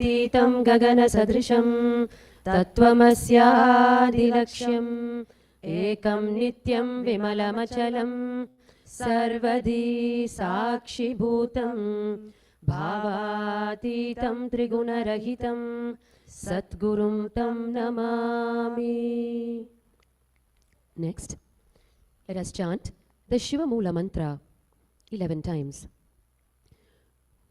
तीतं गगनसदृशं तत्त्वमस्यादिलक्ष्यम् एकं नित्यं विमलमचलं सर्वदी साक्षिभूतं भावातीतं त्रिगुणरहितं सद्गुरुं तं Namami. Next, let us chant the Shiva Moola mantra 11 times.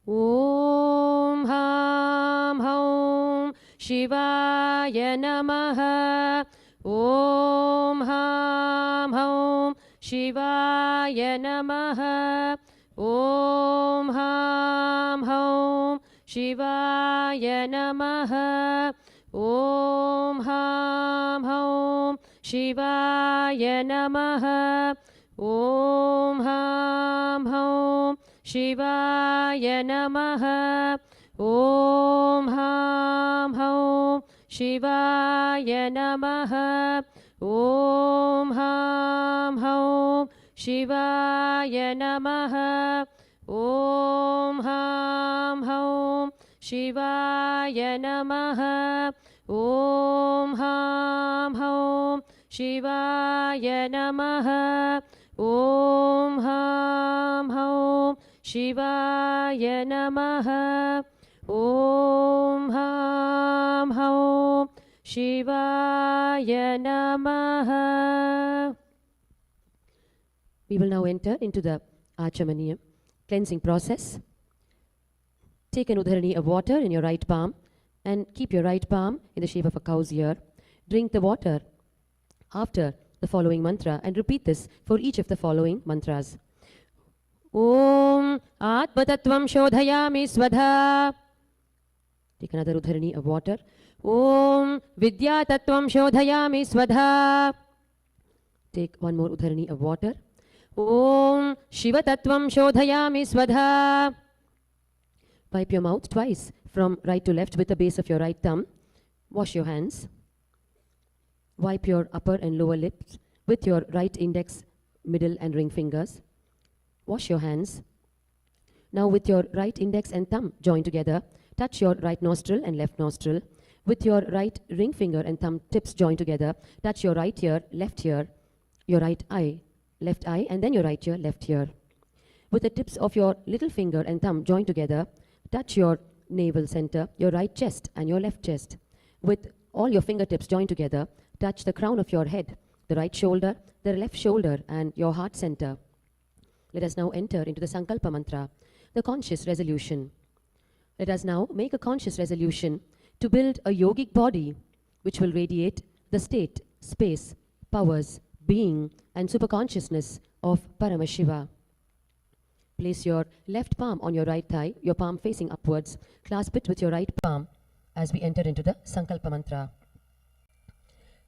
Om Ham Haum Shivaya Namaha. Om Ham Haum Shivaya Namaha. Om Ham Haum Shivaya Namaha. Om Ham Haum Shivaya Namaha. Om Ham Haum Shivaya Namaha. Om Ham Haum Shivaya Namaha. Om Ham Haum Shivaya Namaha. Om Ham Haum Shivaya Namaha. Om Ham Haum Shivaya Namaha. Om Ham Haum Shivaya Namaha. Om Ham Haum Shivaya Namaha. We will now enter into the Achamaniyam cleansing process. Take an udharani of water in your right palm and keep your right palm in the shape of a cow's ear. Drink the water after the following mantra and repeat this for each of the following mantras. Om Atmatattvam Shodhayami Swadha. Take another udharani of water. Om Vidya Tattvam Shodhayami Swadha. Take one more udharani of water. Om Shiva Tattvam Shodhayami Swadha. Wipe your mouth twice from right to left with the base of your right thumb. Wash your hands. Wipe your upper and lower lips with your right index, middle and ring fingers. Wash your hands. Now with your right index and thumb joined together, touch your right nostril and left nostril. With your right ring finger and thumb tips joined together, touch your right ear, left ear, your right eye, left eye, and then your right ear, left ear. With the tips of your little finger and thumb joined together, touch your navel center, your right chest and your left chest. With all your fingertips joined together, touch the crown of your head, the right shoulder, the left shoulder, and your heart center. Let us now enter into the Sankalpa Mantra, the conscious resolution. Let us now make a conscious resolution to build a yogic body which will radiate the state, space, powers, being, and superconsciousness of Paramashiva. Place your left palm on your right thigh, your palm facing upwards. Clasp it with your right palm as we enter into the Sankalpa Mantra.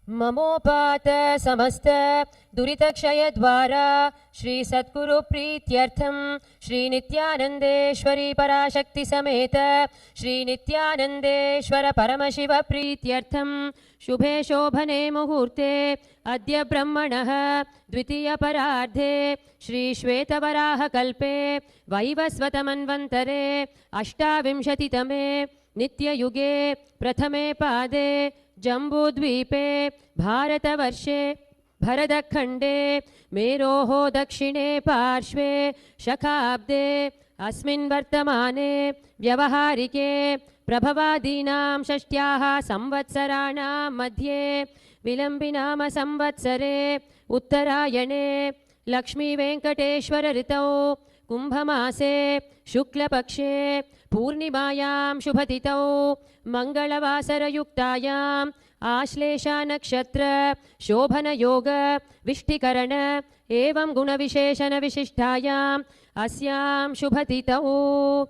Mamopata samasta duritакshaya dvara Shri Satguru Prityartham Shri Nithyanandeshwari Parashakti Sameta Shri Nithyanandeshwara Paramashiva Prityartham Shubhe Shobhane Muhurte Adya Brahmanah Dvitiya Parardhe Shri Shvetavaraha Kalpe Vaivasvatamanvantare Ashtavimshatitame Nitya Yuge Prathame Pade Jambudvipe Bharatavarshhe Bharadakhande Meroho Dakshine Parshve Shakhabde Asmin Vartamane Vyavaharike Prabhavadinam Shashtyaha Samvatsaranam Madhye Vilambinama Samvatsare Uttarayane Lakshmi Venkateshwara Ritau Kumbhamase Shukla Pakshe Purnimayam Shubhatitau Mangalavasara Yuktayam Ashlesha Nakshatra Shobhana Yoga Vishtikarana Evam Guna Visheshana Vishishtayam Asyam Shubhatitau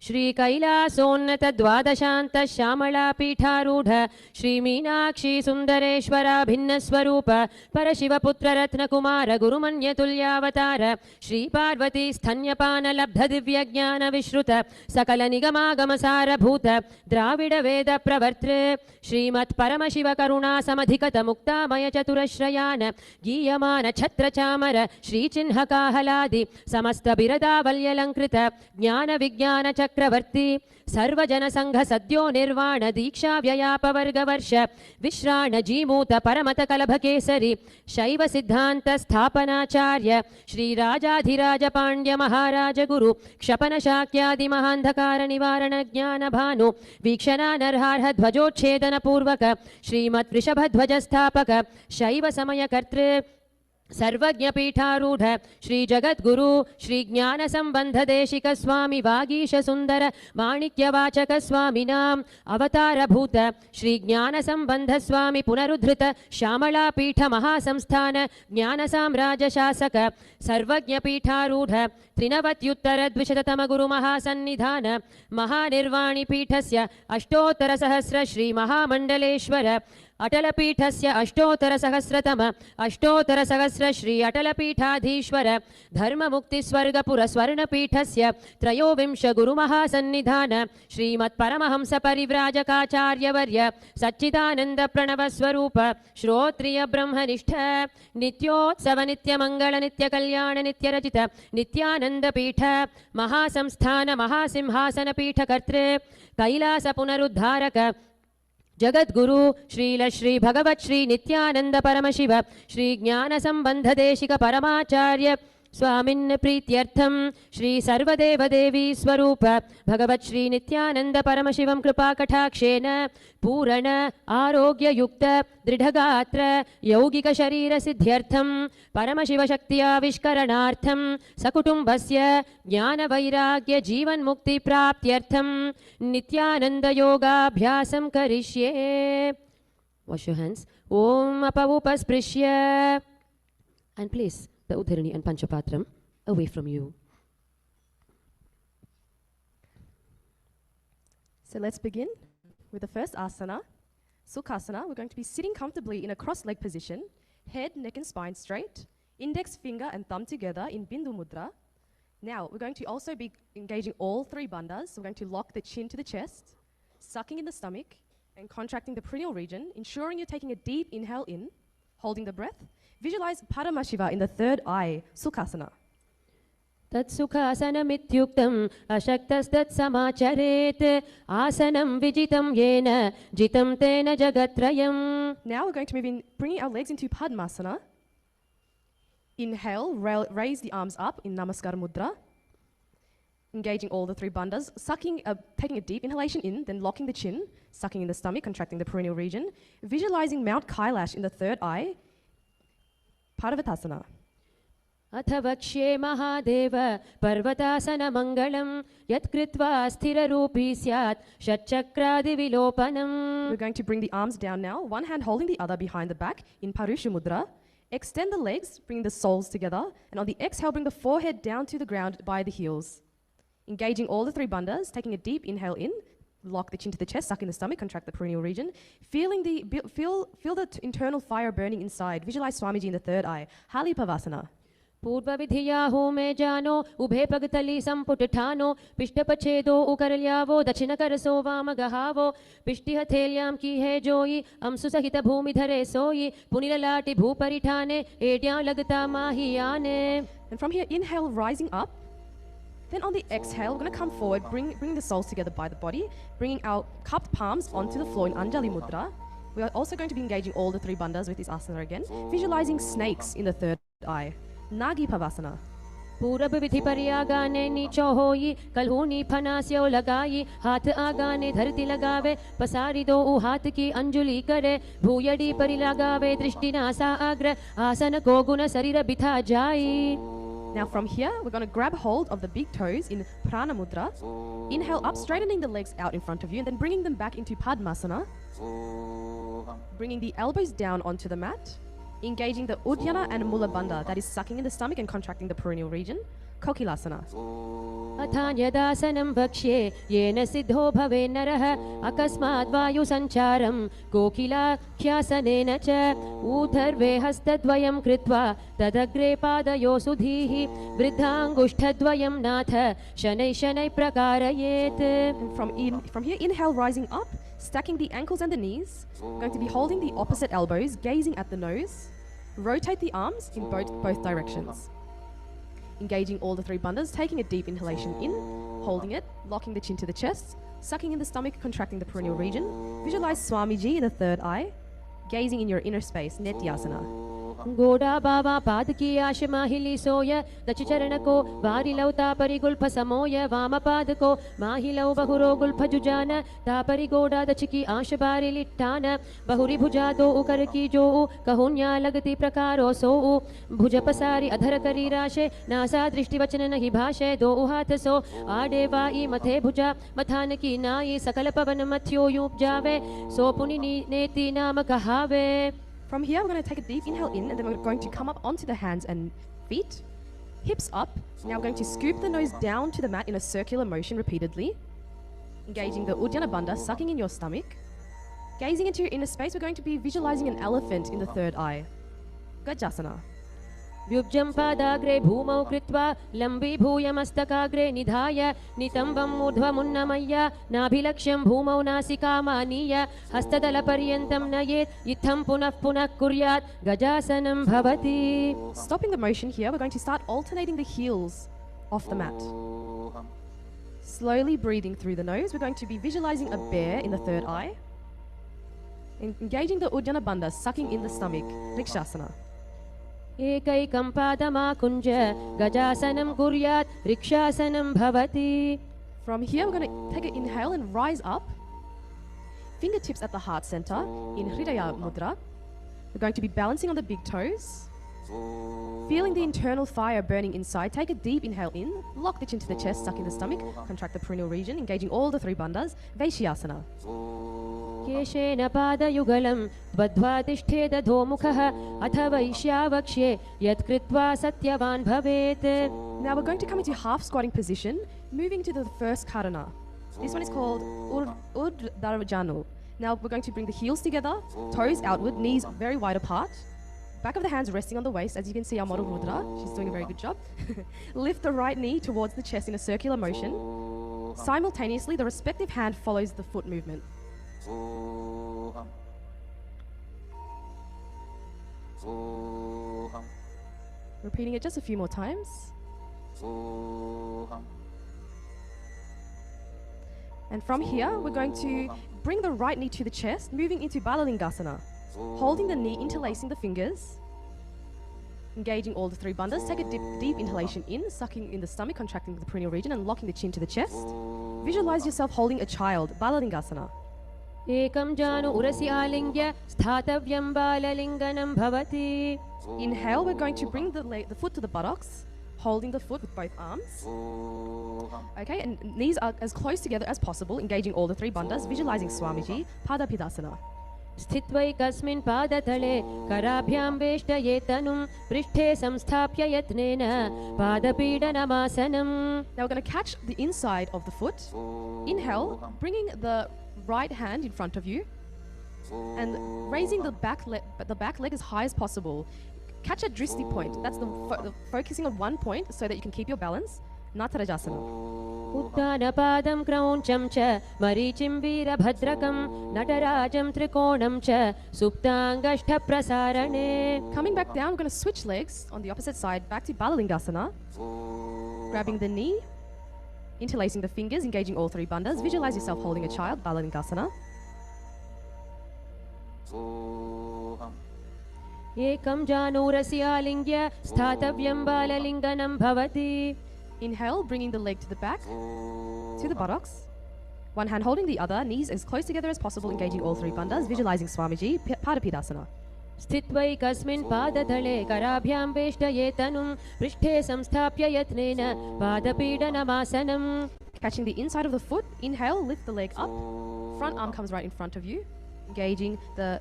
Shri Kailasonnata Dwadashanta Shamala Pitharudha Shri Meenakshi Sundareshwara Bhinna Swarupa Parashiva Putra Ratna Kumara Gurumanya Tulyavatara Shri Parvati Sthanyapana Labdha Divya Jnana Vishruta Sakala Nigama Gamasara Bhuta Dravida Veda Pravartre Shrimat Paramashiva Karuna Samadhikata Mukta Maya Chaturashrayana Giyamana Chhatra Chamara Shri Chinhaka Haladi Samasta Birada Valyalankrita Jnana Vijnana चक्रवर्ती सर्वजन संघ सद्यो निर्वाण दीक्षा व्ययापवर्ग वर्ष विश्राण जीमूत परमत कलभ केसरी शैव सिद्धांत स्थापनाचार्य श्री राजाधिराज पांड्य महाराज गुरु क्षपन शाक्यादि महांधकार निवारण ज्ञान भानु वीक्षणा नरहार्ह ध्वजोच्छेदन पूर्वक श्रीमत् वृषभ ध्वज स्थापक शैव समय कर्तृ सर्वज्ञ पीठारूढ़ श्री जगद्गुरु श्री ज्ञान संबंध देशिक स्वामी वागीश सुंदर माणिक्य वाचक स्वामिनाम अवतार भूत श्री ज्ञान संबंध स्वामी पुनरुद्धृत श्यामला पीठ महासंस्थान ज्ञान साम्राज्य शासक सर्वज्ञ पीठारूढ़ त्रिनवत्युत्तर द्विशततम गुरु महासन्निधान महानिर्वाणी पीठस्य अष्टोत्तर सहस्र श्री महामंडलेश्वर अटलपीठस्य अष्टोत्तर सहस्र श्री अटलपीठाधीश्वर धर्ममुक्तिस्वर्गपुर स्वर्णपीठस्य त्रयोविंश गुरुमहासन्निधान श्रीमत्परमहंस परिव्राजकाचार्यवर्य सच्चिदानंद प्रणव स्वरूप श्रोत्रिय ब्रह्मनिष्ठ नित्योत्सव नित्यमंगल नित्य कल्याण नित्यरचित नित्यानंद पीठ महासंस्थान महासिंहासन पीठ कर्तृ कैलास पुनरुद्धारक जगद्गुरु श्रील श्री भगवत श्री नित्यानंद परमशिव श्री ज्ञान संबंध देशिक परमाचार्य स्वामिन् प्रीत्यर्थम श्री सर्वदेव देवी स्वरूप भगवत श्री नित्यानंद परमशिवं कृपा कटाक्षेन पूर्ण आरोग्य युक्त दृढ़गात्र यौगिक शरीर सिद्ध्यर्थम परमशिव शक्ति आविष्करणार्थम सकुटुंबस्य ज्ञान वैराग्य जीवन मुक्ति प्राप्त्यर्थम नित्यानंद योगाभ्यासं करिष्ये. Wash your hands. Om apavupasprishya and place the Udharani and Panchapatram away from you. So let's begin with the first asana, Sukhasana. We're going to be sitting comfortably in a cross-leg position, head, neck and spine straight, index finger and thumb together in Bindu Mudra. Now we're going to also be engaging all three bandhas. So we're going to lock the chin to the chest, sucking in the stomach and contracting the perineal region, ensuring you're taking a deep inhale in, holding the breath. Visualize Paramashiva in the third eye, Sukhasana. Tatsukhasanamityuktam ashaktastat samacharet asanam vijitam yena jitam tena jagatrayam. Now we're going to move in, bringing our legs into Padmasana. Inhale, raise the arms up in Namaskar Mudra. Engaging all the three bandhas, taking a deep inhalation in, then locking the chin, sucking in the stomach, contracting the perineal region. Visualizing Mount Kailash in the third eye, Parvatasana. अथवक्ष्ये Mahadev पर्वतासन मंगलम यत्कृत्वा स्थिररूपी स्यात् षट्चक्रादिविलोपनम्. We're going to bring the arms down now, one hand holding the other behind the back in Parusha Mudra. Extend the legs, bring the soles together, and on the exhale, bring the forehead down to the ground by the heels. Engaging all the three bandhas, taking a deep inhale in, lock the chin to the chest, suck in the stomach, contract the perineal region. Feel the internal fire burning inside. Visualize Swamiji in the third eye, Halipavasana. पूर्वविधिया होमे जानो उभे पगतली संपुटठानो पिष्टपछेदो उकरल्यावो दक्षिणकरसो वामगहावो पिष्टिहथेल्यां की है जोई अंसु सहित भूमिधरे सोई पुनिललाटि भूपरिठाने एड्यां लगता माहियाने. And from here, inhale, rising up. Then on the exhale, we're going to come forward, bring the soles together by the body, bringing our cupped palms onto the floor in Anjali Mudra. We are also going to be engaging all the three bandhas with this asana again, visualizing snakes in the third eye. Nagi Pavasana. पूरब विधि परियागाने नीचो होई कलहूनी फनास्यो लगाई हाथ आगाने धरती लगावे पसारी दो उ हाथ की अंजुली करे भूयडी परि लगावे दृष्टि नासा अग्र आसन को गुण शरीर बिथा जाई. Now from here, we're going to grab hold of the big toes in Prana Mudra. Inhale up, straightening the legs out in front of you, and then bringing them back into Padmasana. Bringing the elbows down onto the mat. Engaging the Uddiyana and Mula Bandha, that is sucking in the stomach and contracting the perineal region. Kokilasana. अथान्यदासनं वक्ष्ये येन सिद्धो भवे नरः अकस्मात् वायु संचारं कोकिलाख्यासनेन च ऊर्ध्वे हस्तद्वयं कृत्वा तदग्रे पादयो सुधीः वृद्धाङ्गुष्ठद्वयं नाथ शनैः शनैः प्रकारयेत्. From here, inhale, rising up, stacking the ankles and the knees. Going to be holding the opposite elbows, gazing at the nose. Rotate the arms in both directions. Engaging all the three bandhas, taking a deep inhalation in, holding it, locking the chin to the chest, sucking in the stomach, contracting the perineal region. Visualize Swamiji in the third eye, gazing in your inner space, Nithyananda. गोडा बाबा पादकी आश माहिली सोय दच चरण को वारिलौ तापरि Gulf समोय वाम पाद को माहिलौ बहुरो Gulf जुजान तापरि गोडा दच की आश बारि लिट्टान बहुरी भुजा दो उकर की जो कहुन्या लगती प्रकारो सो भुज पसारी अधर करी राशे नासा दृष्टि वचन नहीं भाषे दो हाथ सो आडे वाई मथे भुजा मथान की नाई सकल पवन मथ्यो यूप जावे सो पुनि नेति नाम कहावे. From here, we're going to take a deep inhale in, and then we're going to come up onto the hands and feet, hips up. Now we're going to scoop the nose down to the mat in a circular motion repeatedly, engaging the Uddiyana Bandha, sucking in your stomach. Gazing into your inner space, we're going to be visualizing an elephant in the third eye. Gajasana. व्युब्जं पादाग्रे भूमौ कृत्वा लम्बीभूय मस्तकाग्रे निधाय नितम्बम् ऊर्ध्वमुन्नमय्य नाभिलक्ष्यं भूमौ नासिकामानीय हस्तदलपर्यन्तं नयेत् इत्थं पुनः पुनः कुर्यात् गजासनं भवति. Stopping the motion here, we're going to start alternating the heels off the mat. Slowly breathing through the nose, we're going to be visualizing a bear in the third eye. Engaging the Uddiyana Bandha, sucking in the stomach, Rikshasana. एकैकं पादमाकुञ्ज गजासनं कुर्यात् रिक्षासनं भवति. From here, we're going to take an inhale and rise up. Fingertips at the heart center in Hridaya Mudra. We're going to be balancing on the big toes. Feeling the internal fire burning inside, take a deep inhale in, lock the chin to the chest, suck in the stomach, contract the perineal region, engaging all the three bandhas, Vaishyasana. केशेन पादयुगलं बद्ध्वा तिष्ठेद धोमुखः अथ वैश्यावक्ष्ये यत्कृत्वा सत्यवान् भवेत्. Now we're going to come into half squatting position, moving to the first karana. This one is called Urdharajanu. Now we're going to bring the heels together, toes outward, knees very wide apart. Back of the hands resting on the waist. As you can see, our model Rudra, she's doing a very good job. Lift the right knee towards the chest in a circular motion. Simultaneously, the respective hand follows the foot movement. Repeating it just a few more times. And from here, we're going to bring the right knee to the chest, moving into Balalingasana. Holding the knee, interlacing the fingers. Engaging all the three bandhas. Take a deep inhalation in, sucking in the stomach, contracting the perineal region, and locking the chin to the chest. Visualize yourself holding a child, Balalingasana. एकं जानु उरसि आलिङ्ग्य स्थातव्यं बाललिङ्गनं भवति. Inhale, we're going to bring the foot to the buttocks, holding the foot with both arms. Okay, and knees are as close together as possible, engaging all the three bandhas, visualizing Swamiji, Padapidasana. स्थित्वैकस्मिन् पादतले कराभ्यां वेष्टये तनुं पृष्ठे संस्थाप्य यत्नेन पादपीडनमासनम्. Now we're going to catch the inside of the foot. Inhale, bringing the right hand in front of you and raising the back leg as high as possible. Catch a dristi point. That's the focusing on one point so that you can keep your balance. Natarajasana. उत्तानपादं क्रौञ्चं च मरीचिं वीरभद्रकं नटराजं त्रिकोणं च सुप्ताङ्गष्ठप्रसारणे. Coming back down, we're going to switch legs on the opposite side back to Balalingasana. Grabbing the knee, interlacing the fingers, engaging all three bandhas. Visualize yourself holding a child, Balalingasana. एकं जानूरसि आलिङ्ग्य स्थातव्यं बाललिङ्गनं भवति. Inhale, bringing the leg to the back, to the buttocks. One hand holding the other, knees as close together as possible, engaging all three bandhas, visualizing Swamiji, Padapidasana. स्थित्वैकस्मिन् पादतले कराभ्यां वेष्टये तनुं पृष्ठे संस्थाप्य यत्नेन पादपीडनमासनम्. Catching the inside of the foot, inhale, lift the leg up. Front arm comes right in front of you, engaging the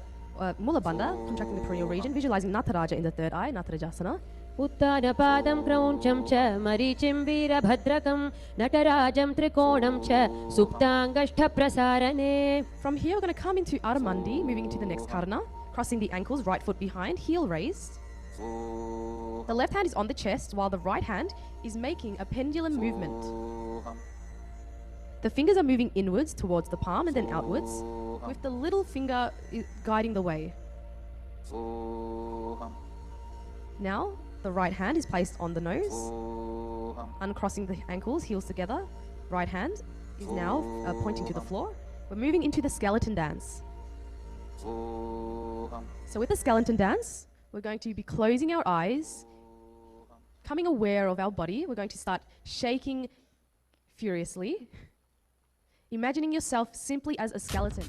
Mula Bandha, contracting the perineal region, visualizing Nataraja in the third eye, Natarajasana. उत्तानपादं क्रौञ्चं च मरीचिं वीरभद्रकं नटराजं त्रिकोणं च सुप्ताङ्गष्ठप्रसारणे. From here, we're going to come into Aramandi, moving into the next karana, crossing the ankles, right foot behind, heel raised. The left hand is on the chest, while the right hand is making a pendulum movement. The fingers are moving inwards towards the palm and then outwards, with the little finger guiding the way. Now, the right hand is placed on the nose, uncrossing the ankles, heels together, Right hand is now pointing to the floor. We're moving into the skeleton dance. So with the skeleton dance, we're going to be closing our eyes, becoming aware of our body. We're going to start shaking furiously, imagining yourself simply as a skeleton.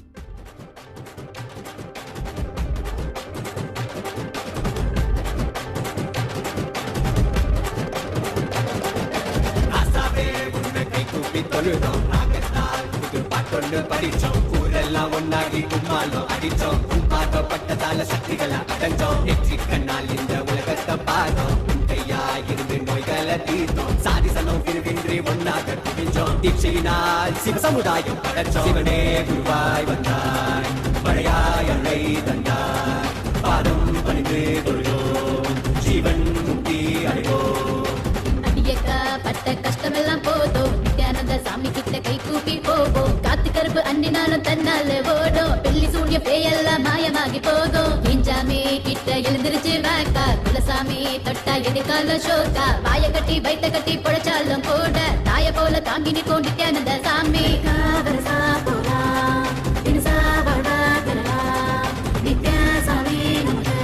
கஷ்டமெல்லாம் போதும் நித்யானந்த சாமி கிட்ட கை கூப்பி போவோம் காத்து கருப்பு அண்ணினாலும் தன்னால ஓடும் பெல்லி சூடிய பேயெல்லாம் மாயமாகி போகும் கிஞ்சாமி கிட்ட எழுந்திருச்சு வாக்கா குலசாமி தொட்டா எதிர்கால ஷோக்கா வாய கட்டி வைத்த கட்டி பொழைச்சாலும் கூட தாய போல தாங்கி நிற்கும் நித்யானந்த சாமி காவரசா போலாம் தினசா வாடா பெறலாம் நித்யா சாமி நமக்கு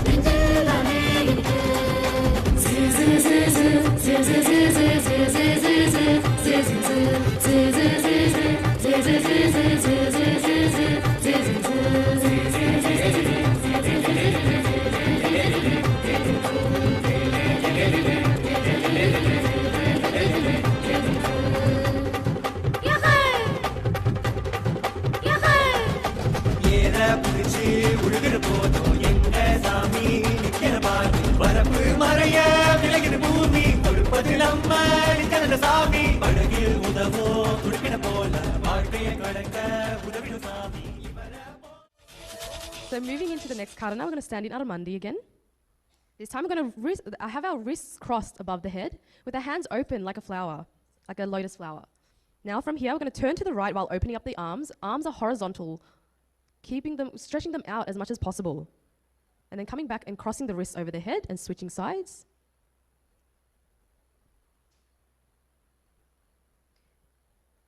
நெஞ்சில் தானே இருக்கு So moving into the next karana, we're going to stand in Aramandi again. This time we're going to have our wrists crossed above the head with our hands open like a flower, like a lotus flower. Now from here, we're going to turn to the right while opening up the arms. Arms are horizontal, stretching them out as much as possible. And then coming back and crossing the wrists over the head and switching sides.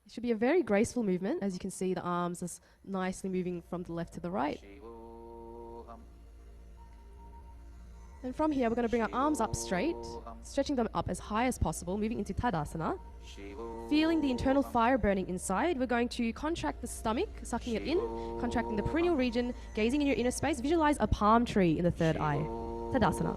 It should be a very graceful movement. As you can see, the arms are nicely moving from the left to the right. And from here, we're going to bring our arms up straight, stretching them up as high as possible, moving into Tadasana. Feeling the internal fire burning inside, we're going to contract the stomach, sucking it in, contracting the perineal region, gazing in your inner space. Visualize a palm tree in the third eye. Tadasana.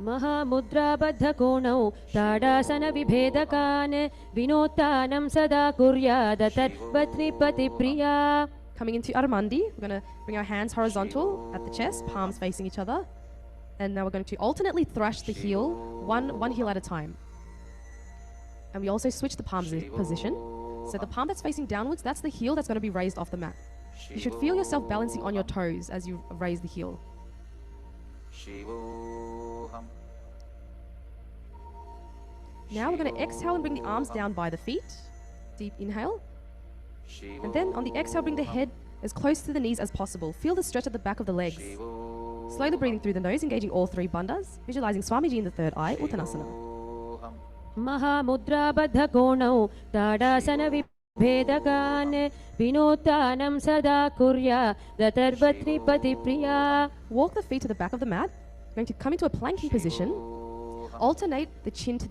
महामुद्राबद्धकोणौ ताडासनविभेदकान् विनोत्तानं सदा कुर्यादतर्पत्निपतिप्रिया. Coming into Aramandi, we're going to bring our hands horizontal at the chest, palms facing each other. And now we're going to alternately thrash the heel, one heel at a time. And we also switch the palms position. So the palm that's facing downwards, that's the heel that's going to be raised off the mat. You should feel yourself balancing on your toes as you raise the heel. Now we're going to exhale and bring the arms down by the feet. Deep inhale. And then on the exhale, bring the head as close to the knees as possible. Feel the stretch at the back of the legs. Slowly breathing through the nose, engaging all three bandhas. Visualizing Swamiji in the third eye, Uttanasana. महामुद्राबद्धकोणौ ताडासनविभेदकान् विनोत्तानं सदा कुर्यादतर्पत्निपतिप्रिया. Walk the feet to the back of the mat. Going to come into a planking position. Alternate the chin to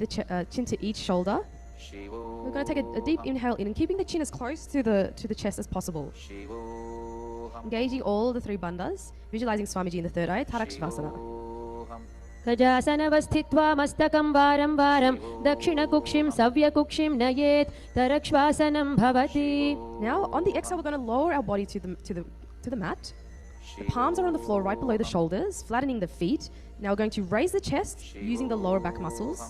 chin to each shoulder. We're going to take a deep inhale in and keeping the chin as close to the chest as possible. Engaging all the three bandhas. Visualizing Swamiji in the third eye, Tarakshvasana. खजासनवस्थित्वा मस्तकं वारं वारं दक्षिणकुक्षिं सव्यकुक्षिं नयेत् तरक्ष्वासनं भवति. Now on the exhale, we're going to lower our body to the mat. The palms are on the floor right below the shoulders, flattening the feet. Now we're going to raise the chest using the lower back muscles.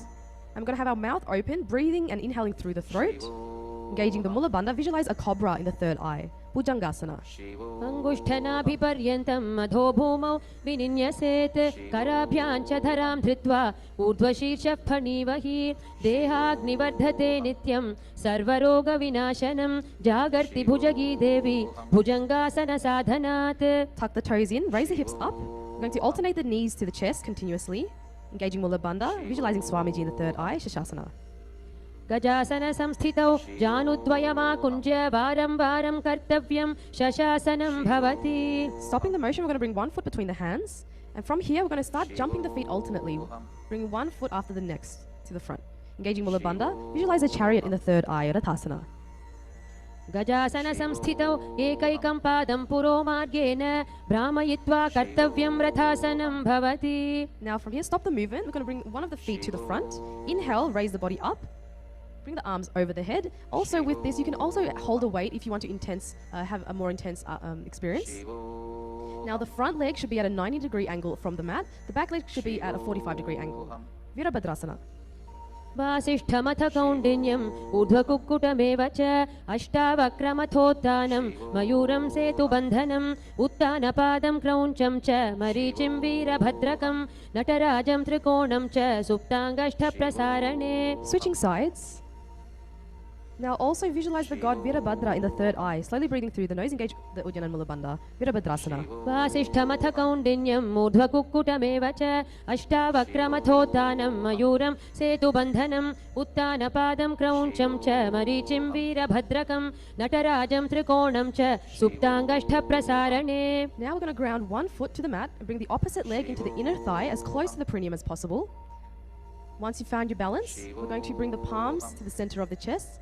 And we're going to have our mouth open, breathing and inhaling through the throat. Engaging the Mula Bandha, visualize a cobra in the third eye. Bhujangasana. अङ्गुष्ठनाभिपर्यन्तं मधो भूमौ विनिन्यसेत् कराभ्यां च धरां धृत्वा ऊर्ध्वशीर्षः फणीवहि देहाग्निवर्धते नित्यं सर्वरोगविनाशनं जागर्ति भुजगी देवी भुजङ्गासनसाधनात्. Tuck the toes in, raise the hips up. We're going to alternate the knees to the chest continuously. Engaging Mula Bandha, visualizing Swamiji in the third eye, Shashasana. गजासन संस्थितौ जानुद्वयमाकुञ्ज्य वारं वारं कर्तव्यं शशासनं भवति. Stopping the motion, we're going to bring one foot between the hands. And from here, we're going to start jumping the feet alternately. Bring one foot after the next to the front. Engaging Mula Bandha, visualize a chariot in the third eye, Rathasana. गजासन संस्थितौ एकैकं पादं पुरोमार्गेण भ्रामयित्वा कर्तव्यं रथासनं भवति. Now from here, stop the movement. We're going to bring one of the feet to the front. Inhale, raise the body up. Bring the arms over the head. Also with this, you can also hold a weight if you want to have a more intense experience. Now the front leg should be at a 90-degree angle from the mat. The back leg should be at a 45-degree angle. Virabhadrasana. वासिष्ठमथ कौण्डिन्यम् ऊर्ध्वकुक्कुटमेव च अष्टावक्रमथोत्थानं मयूरं सेतुबन्धनम् उत्तानपादं क्रौञ्चं च मरीचिं वीरभद्रकं नटराजं त्रिकोणं च सुप्ताङ्गष्ठप्रसारणे. Switching sides. Now also visualize the god Virabhadra in the third eye. Slowly breathing through the nose, engage the Ujjayi and Mula Bandha. Virabhadrasana. वासिष्ठमथ कौण्डिन्यम् ऊर्ध्वकुक्कुटमेव च अष्टावक्रमथोत्थानं मयूरं सेतुबन्धनम् उत्तानपादं क्रौञ्चं च मरीचिं वीरभद्रकं नटराजं त्रिकोणं च सुप्ताङ्गष्ठप्रसारणे. Now we're going to ground one foot to the mat and bring the opposite leg into the inner thigh as close to the perineum as possible. Once you've found your balance, we're going to bring the palms to the center of the chest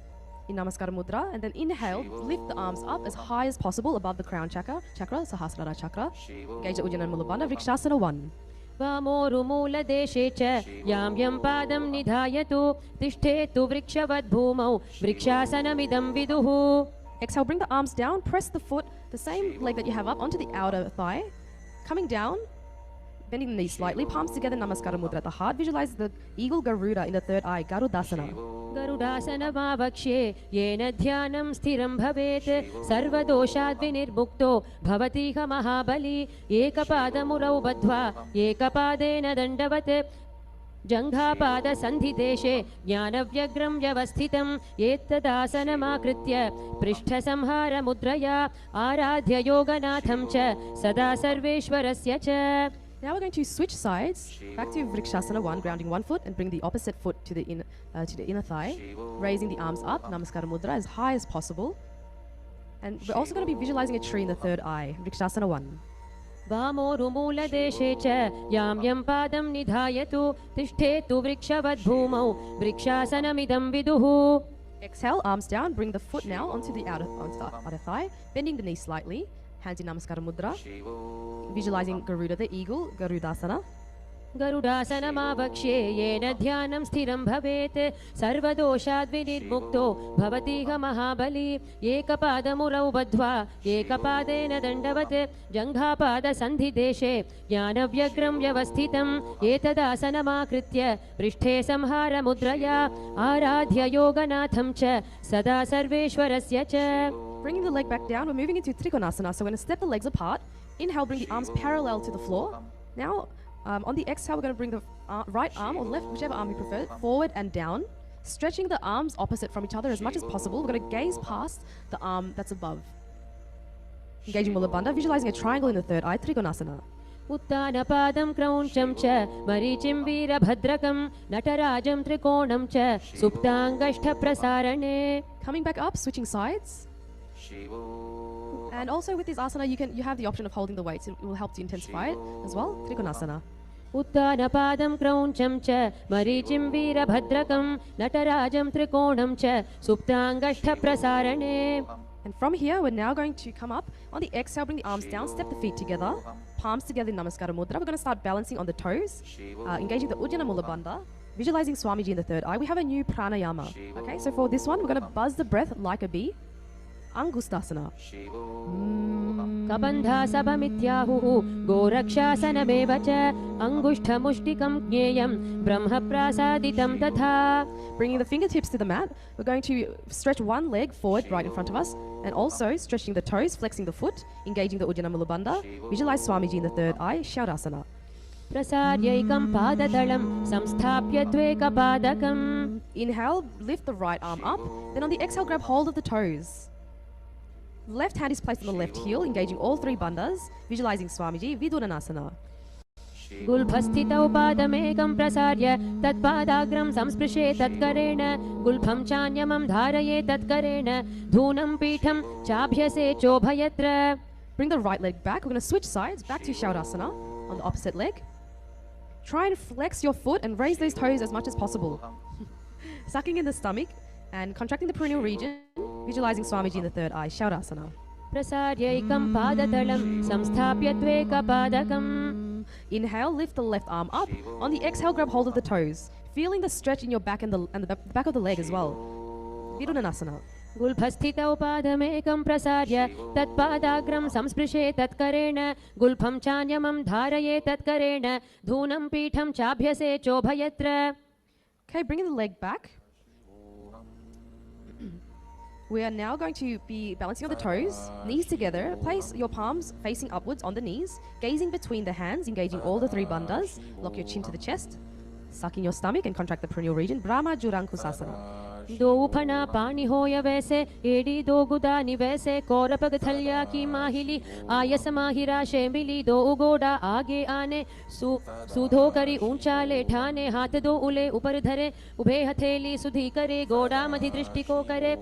in Namaskara Mudra, and then inhale, lift the arms up as high as possible above the crown chakra, Sahasrara chakra. Engage the Ujjayi and Mula Bandha. Vrikshasana 1. वामोरुमूलदेशे च यां यं पादं निधायतु तिष्ठेतु वृक्षवद्भूमौ वृक्षासनमिदं विदुः. Exhale, bring the arms down, press the foot, the same leg that you have up, onto the outer thigh. Coming down, bending the knees slightly, palms together, Namaskara Mudra at the heart. Visualize the eagle Garuda in the third eye, Garudasana. गरुडासनमावक्ष्ये येन ध्यानं स्थिरं भवेत् सर्वदोषाद् विनिर्मुक्तो भवतीह महाबली एकपादमुरौ बद्ध्वा एकपादेन दण्डवत् जङ्घापादसन्धिदेशे ज्ञानव्यग्रं व्यवस्थितं एतदासनमाकृत्य पृष्ठसंहारमुद्रया आराध्य योगनाथं च सदा सर्वेश्वरस्य च. Now we're going to switch sides, back to Vrikshasana 1, grounding one foot and bring the opposite foot to the inner thigh, raising the arms up, Namaskara Mudra, as high as possible. And we're also going to be visualizing a tree in the third eye, Vrikshasana 1. वामोरुमूलदेशे च यां यं पादं निधायतु तिष्ठेतु वृक्षवद्भूमौ वृक्षासनमिदं विदुः. Exhale, arms down, bring the foot now onto the outer thigh, bending the knee slightly, hands in Namaskara Mudra. Visualizing Garuda, the eagle, Garudasana. गरुडासनमावक्ष्ये येन ध्यानं स्थिरं भवेत् सर्वदोषाद् विनिर्मुक्तो भवतीह महाबली एकपादमुरौ बद्ध्वा एकपादेन दण्डवत् जङ्घापादसन्धिदेशे ज्ञानव्यग्रं व्यवस्थितं एतदासनमाकृत्य पृष्ठे संहारमुद्रया आराध्य योगनाथं च सदा सर्वेश्वरस्य च. Bringing the leg back down, we're moving into Trikonasana. So we're going to step the legs apart. Inhale, bring the arms parallel to the floor. Now, on the exhale, we're going to bring the right arm or left, whichever arm you prefer, forward and down, stretching the arms opposite from each other as much as possible. We're going to gaze past the arm that's above. Engaging Mula Bandha, visualizing a triangle in the third eye, Trikonasana. उत्तानपादं क्रौञ्चं च मरीचिं वीरभद्रकं नटराजं त्रिकोणं च सुप्ताङ्गष्ठप्रसारणे. Coming back up, switching sides. And also with this asana, you have the option of holding the weights. It will help to intensify it as well. Trikonasana. उत्तानपादं क्रौञ्चं च मरीचिं वीरभद्रकं नटराजं त्रिकोणं च सुप्ताङ्गष्ठप्रसारणे. And from here, we're now going to come up. On the exhale, bring the arms down, step the feet together, palms together in Namaskara Mudra. We're going to start balancing on the toes, engaging the Ujjayi and Mula Bandha, visualizing Swamiji in the third eye. We have a new pranayama. Okay, so for this one, we're going to buzz the breath like a bee. Angustasana. कबन्धासभमित्याहुः गोरक्षासनमेव च अङ्गुष्ठमुष्टिकं ज्ञेयं ब्रह्मप्रासादितं तथा. Bringing the fingertips to the mat, we're going to stretch one leg forward right in front of us and also stretching the toes, flexing the foot, engaging the Ujjayi and Mula Bandha. Visualize Swamiji in the third eye, Shaurasana. प्रसार्यैकं पादतलं संस्थाप्य द्वेकपादकम्. Inhale, lift the right arm up. Then on the exhale, grab hold of the toes. Left hand is placed on the left heel, engaging all three bandhas, visualizing Swamiji, Vidunanasana. गुल्भस्थितौ पादमेकं प्रसार्य तत्पादाग्रं संस्पृशे तत्करेण गुल्फं चान्यमं धारये तत्करेण धूनं पीठं चाभ्यसे चोभयत्र. Bring the right leg back. We're going to switch sides back to Shavasana on the opposite leg. Try and flex your foot and raise those toes as much as possible. Sucking in the stomach and contracting the perineal region, visualizing Swamiji in the third eye, Shavasana. प्रसार्यैकं पादतलं संस्थाप्य त्वेकपादकम्. Inhale, lift the left arm up. On the exhale, grab hold of the toes, feeling the stretch in your back and the back of the leg as well. Virudhanasana. गुल्फस्थितौ पादमेकं प्रसार्य तत्पादाग्रं संस्पृशे तत्करेण गुल्फं चान्यमं धारये तत्करेण धूनं पीठं चाभ्यसे चोभयत्र. Okay, bringing the leg back. We are now going to be balancing on the toes, knees together. Place your palms facing upwards on the knees, gazing between the hands, engaging all the three bandhas. Lock your chin to the chest, suck in your stomach and contract the perineal region. Brahma Jurankusasana. दो उपना पानी होय वैसे AD दो गुदानी वैसे कौरपग थल्या की माहिली आयस माहिरा शेमिली दो उगोड़ा आगे आने सूधो करी ऊंचा ले ठाने हाथ दो उले ऊपर धरे उभे हथेली सुधी करे गोड़ा मधि दृष्टि को करे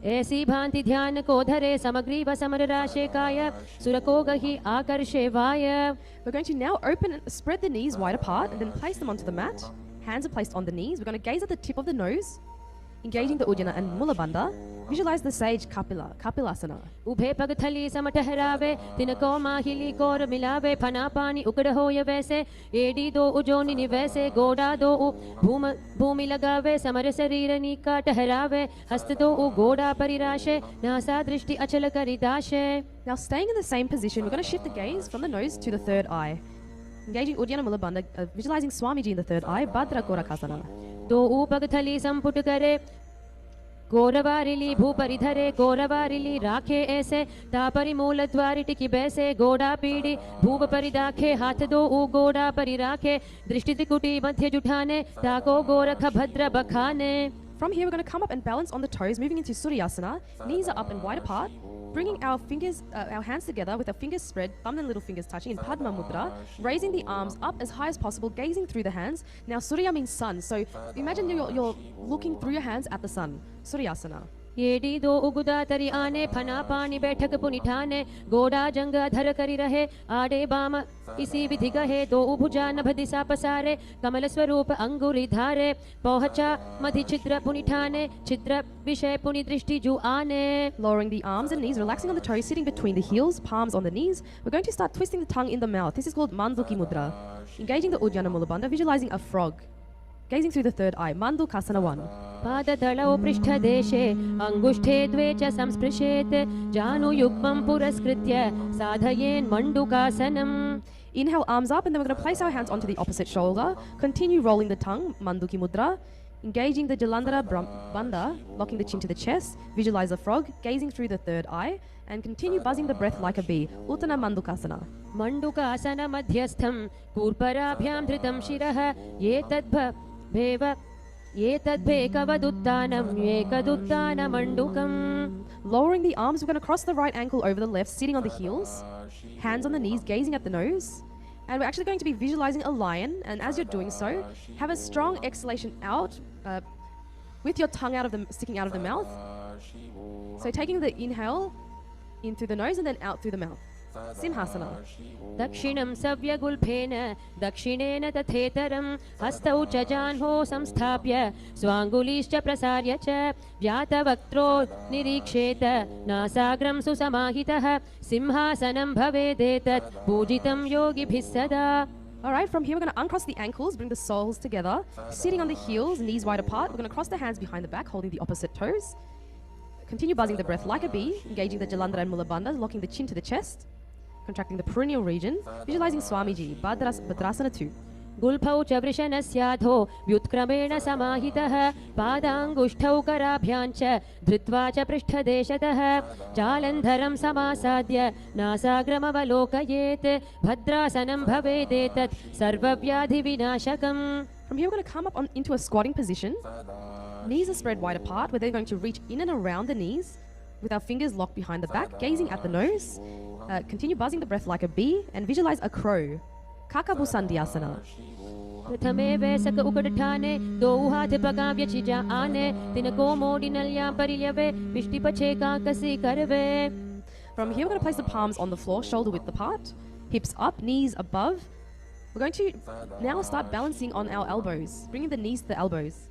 ऐसी भांति ध्यान को धरे समग्रीव समर राशे काय सुर को गहि आकर्षे वाय. We're going to now spread the knees wide apart and then place them onto the mat. Hands are placed on the knees. We're going to gaze at the tip of the nose, engaging the Uddiyana and Mula Bandha. Visualize the sage Kapilasana. उभे पग थली सम ठहरावे तिनको माहिली core मिलावे फना पानी उकड़ होय वैसे AD दो उजोनी निवैसे गोड़ा दो भूमि लगावे समर शरीर नीका ठहरावे हस्त दो गोड़ा परिराशे नासा दृष्टि अचल करिदाशे. Now staying in the same position, we're going to shift the gaze from the nose to the third eye. Engaging Uddiyana Mula Bandha, visualizing Swamiji in the third eye, Bhadra Korakasana. दो ऊपग थली संपुट करे गौरवारिली भूपरिधरे गौरवारिली राखे ऐसे तापरि मूल द्वारि टिकी बैसे गोड़ा पीड़ी भूप परिदाखे हाथ दो ऊ गोड़ा परि राखे दृष्टि त्रिकुटी मध्य जुठाने ताको गोरख भद्र बखाने. From here, we're going to come up and balance on the toes, moving into Suryasana. Knees are up and wide apart. Bringing our fingers, our hands together with our fingers spread, thumb and little fingers touching in Padma Mudra. Raising the arms up as high as possible, gazing through the hands. Now Surya means sun, so imagine you're looking through your hands at the sun. Suryasana. येडी दो उगुदा तरी आने फना पानी बैठक पुनिठाने गोड़ा जंग धर करी रहे आड़े बाम इसी विधि गहे दो उभुजा नभ दिशा पसारे कमल स्वरूप अंगुरी धारे पहुंचा मधि छिद्र पुनिठाने छिद्र विषय पुनि दृष्टि जु आने. Lowering the arms and knees, relaxing on the toes, sitting between the heels, palms on the knees. We're going to start twisting the tongue in the mouth. This is called Manduki Mudra. Engaging the Uddiyana Mula Bandha, visualizing a frog. Gazing through the third eye, Mandukasana 1. पादतलौ पृष्ठदेशे अङ्गुष्ठे द्वे च संस्पृशेत् जानुयुग्मं पुरस्कृत्य साधयेन् मण्डुकासनम्. Inhale, arms up, and then we're going to place our hands onto the opposite shoulder. Continue rolling the tongue, Manduki Mudra. Engaging the Jalandhara Bandha, locking the chin to the chest. Visualize a frog, gazing through the third eye. And continue buzzing the breath like a bee. Uttana Mandukasana. मण्डुकासन मध्यस्थं कूर्पराभ्यां धृतं शिरः ये तद्भेकवदुत्तानं एकदुत्तानमण्डुकम्. Lowering the arms, we're going to cross the right ankle over the left, sitting on the heels. Hands on the knees, gazing at the nose. And we're actually going to be visualizing a lion. And as you're doing so, have a strong exhalation out with your tongue sticking out of the mouth. So taking the inhale in through the nose and then out through the mouth. Simhasana. दक्षिणं सव्यगुल्फेन दक्षिणेन तथेतरं हस्तौ च जाह्नौ संस्थाप्य स्वाङ्गुलीश्च प्रसार्य च व्यातवक्त्रो निरीक्षेत नासाग्रं सुसमाहितः सिंहासनं भवेदेतत् पूजितं योगिभिः सदा. Alright, from here we're going to uncross the ankles, bring the soles together, sitting on the heels, knees wide apart. We're going to cross the hands behind the back, holding the opposite toes. Continue buzzing the breath like a bee, engaging the Jalandhara and Mula Bandhas, locking the chin to the chest. Contracting the perineal region, visualizing Swamiji, Bhadrasana 2. गुल्फौ च वृषणस्याधो व्युत्क्रमेण समाहितः पादाङ्गुष्ठौ कराभ्यां च धृत्वा च पृष्ठदेशतः जालन्धरं समासाद्य नासाग्रमवलोकयेत् भद्रासनं भवेदेतत् सर्वव्याधिविनाशकम्. From here we're going to come up into a squatting position. Knees are spread wide apart. We're then going to reach in and around the knees with our fingers locked behind the back, gazing at the nose. Continue buzzing the breath like a bee and visualize a crow. Kakabusandhyasana. प्रथमे वैसक उकड़ ठाने दो हाथ पकाव्य चिजा आने तिनको मोड़ी नलिया परिल्यवे मिष्टि पछे का कसी करवे. From here, we're going to place the palms on the floor, shoulder width apart, hips up, knees above. We're going to now start balancing on our elbows, bringing the knees to the elbows.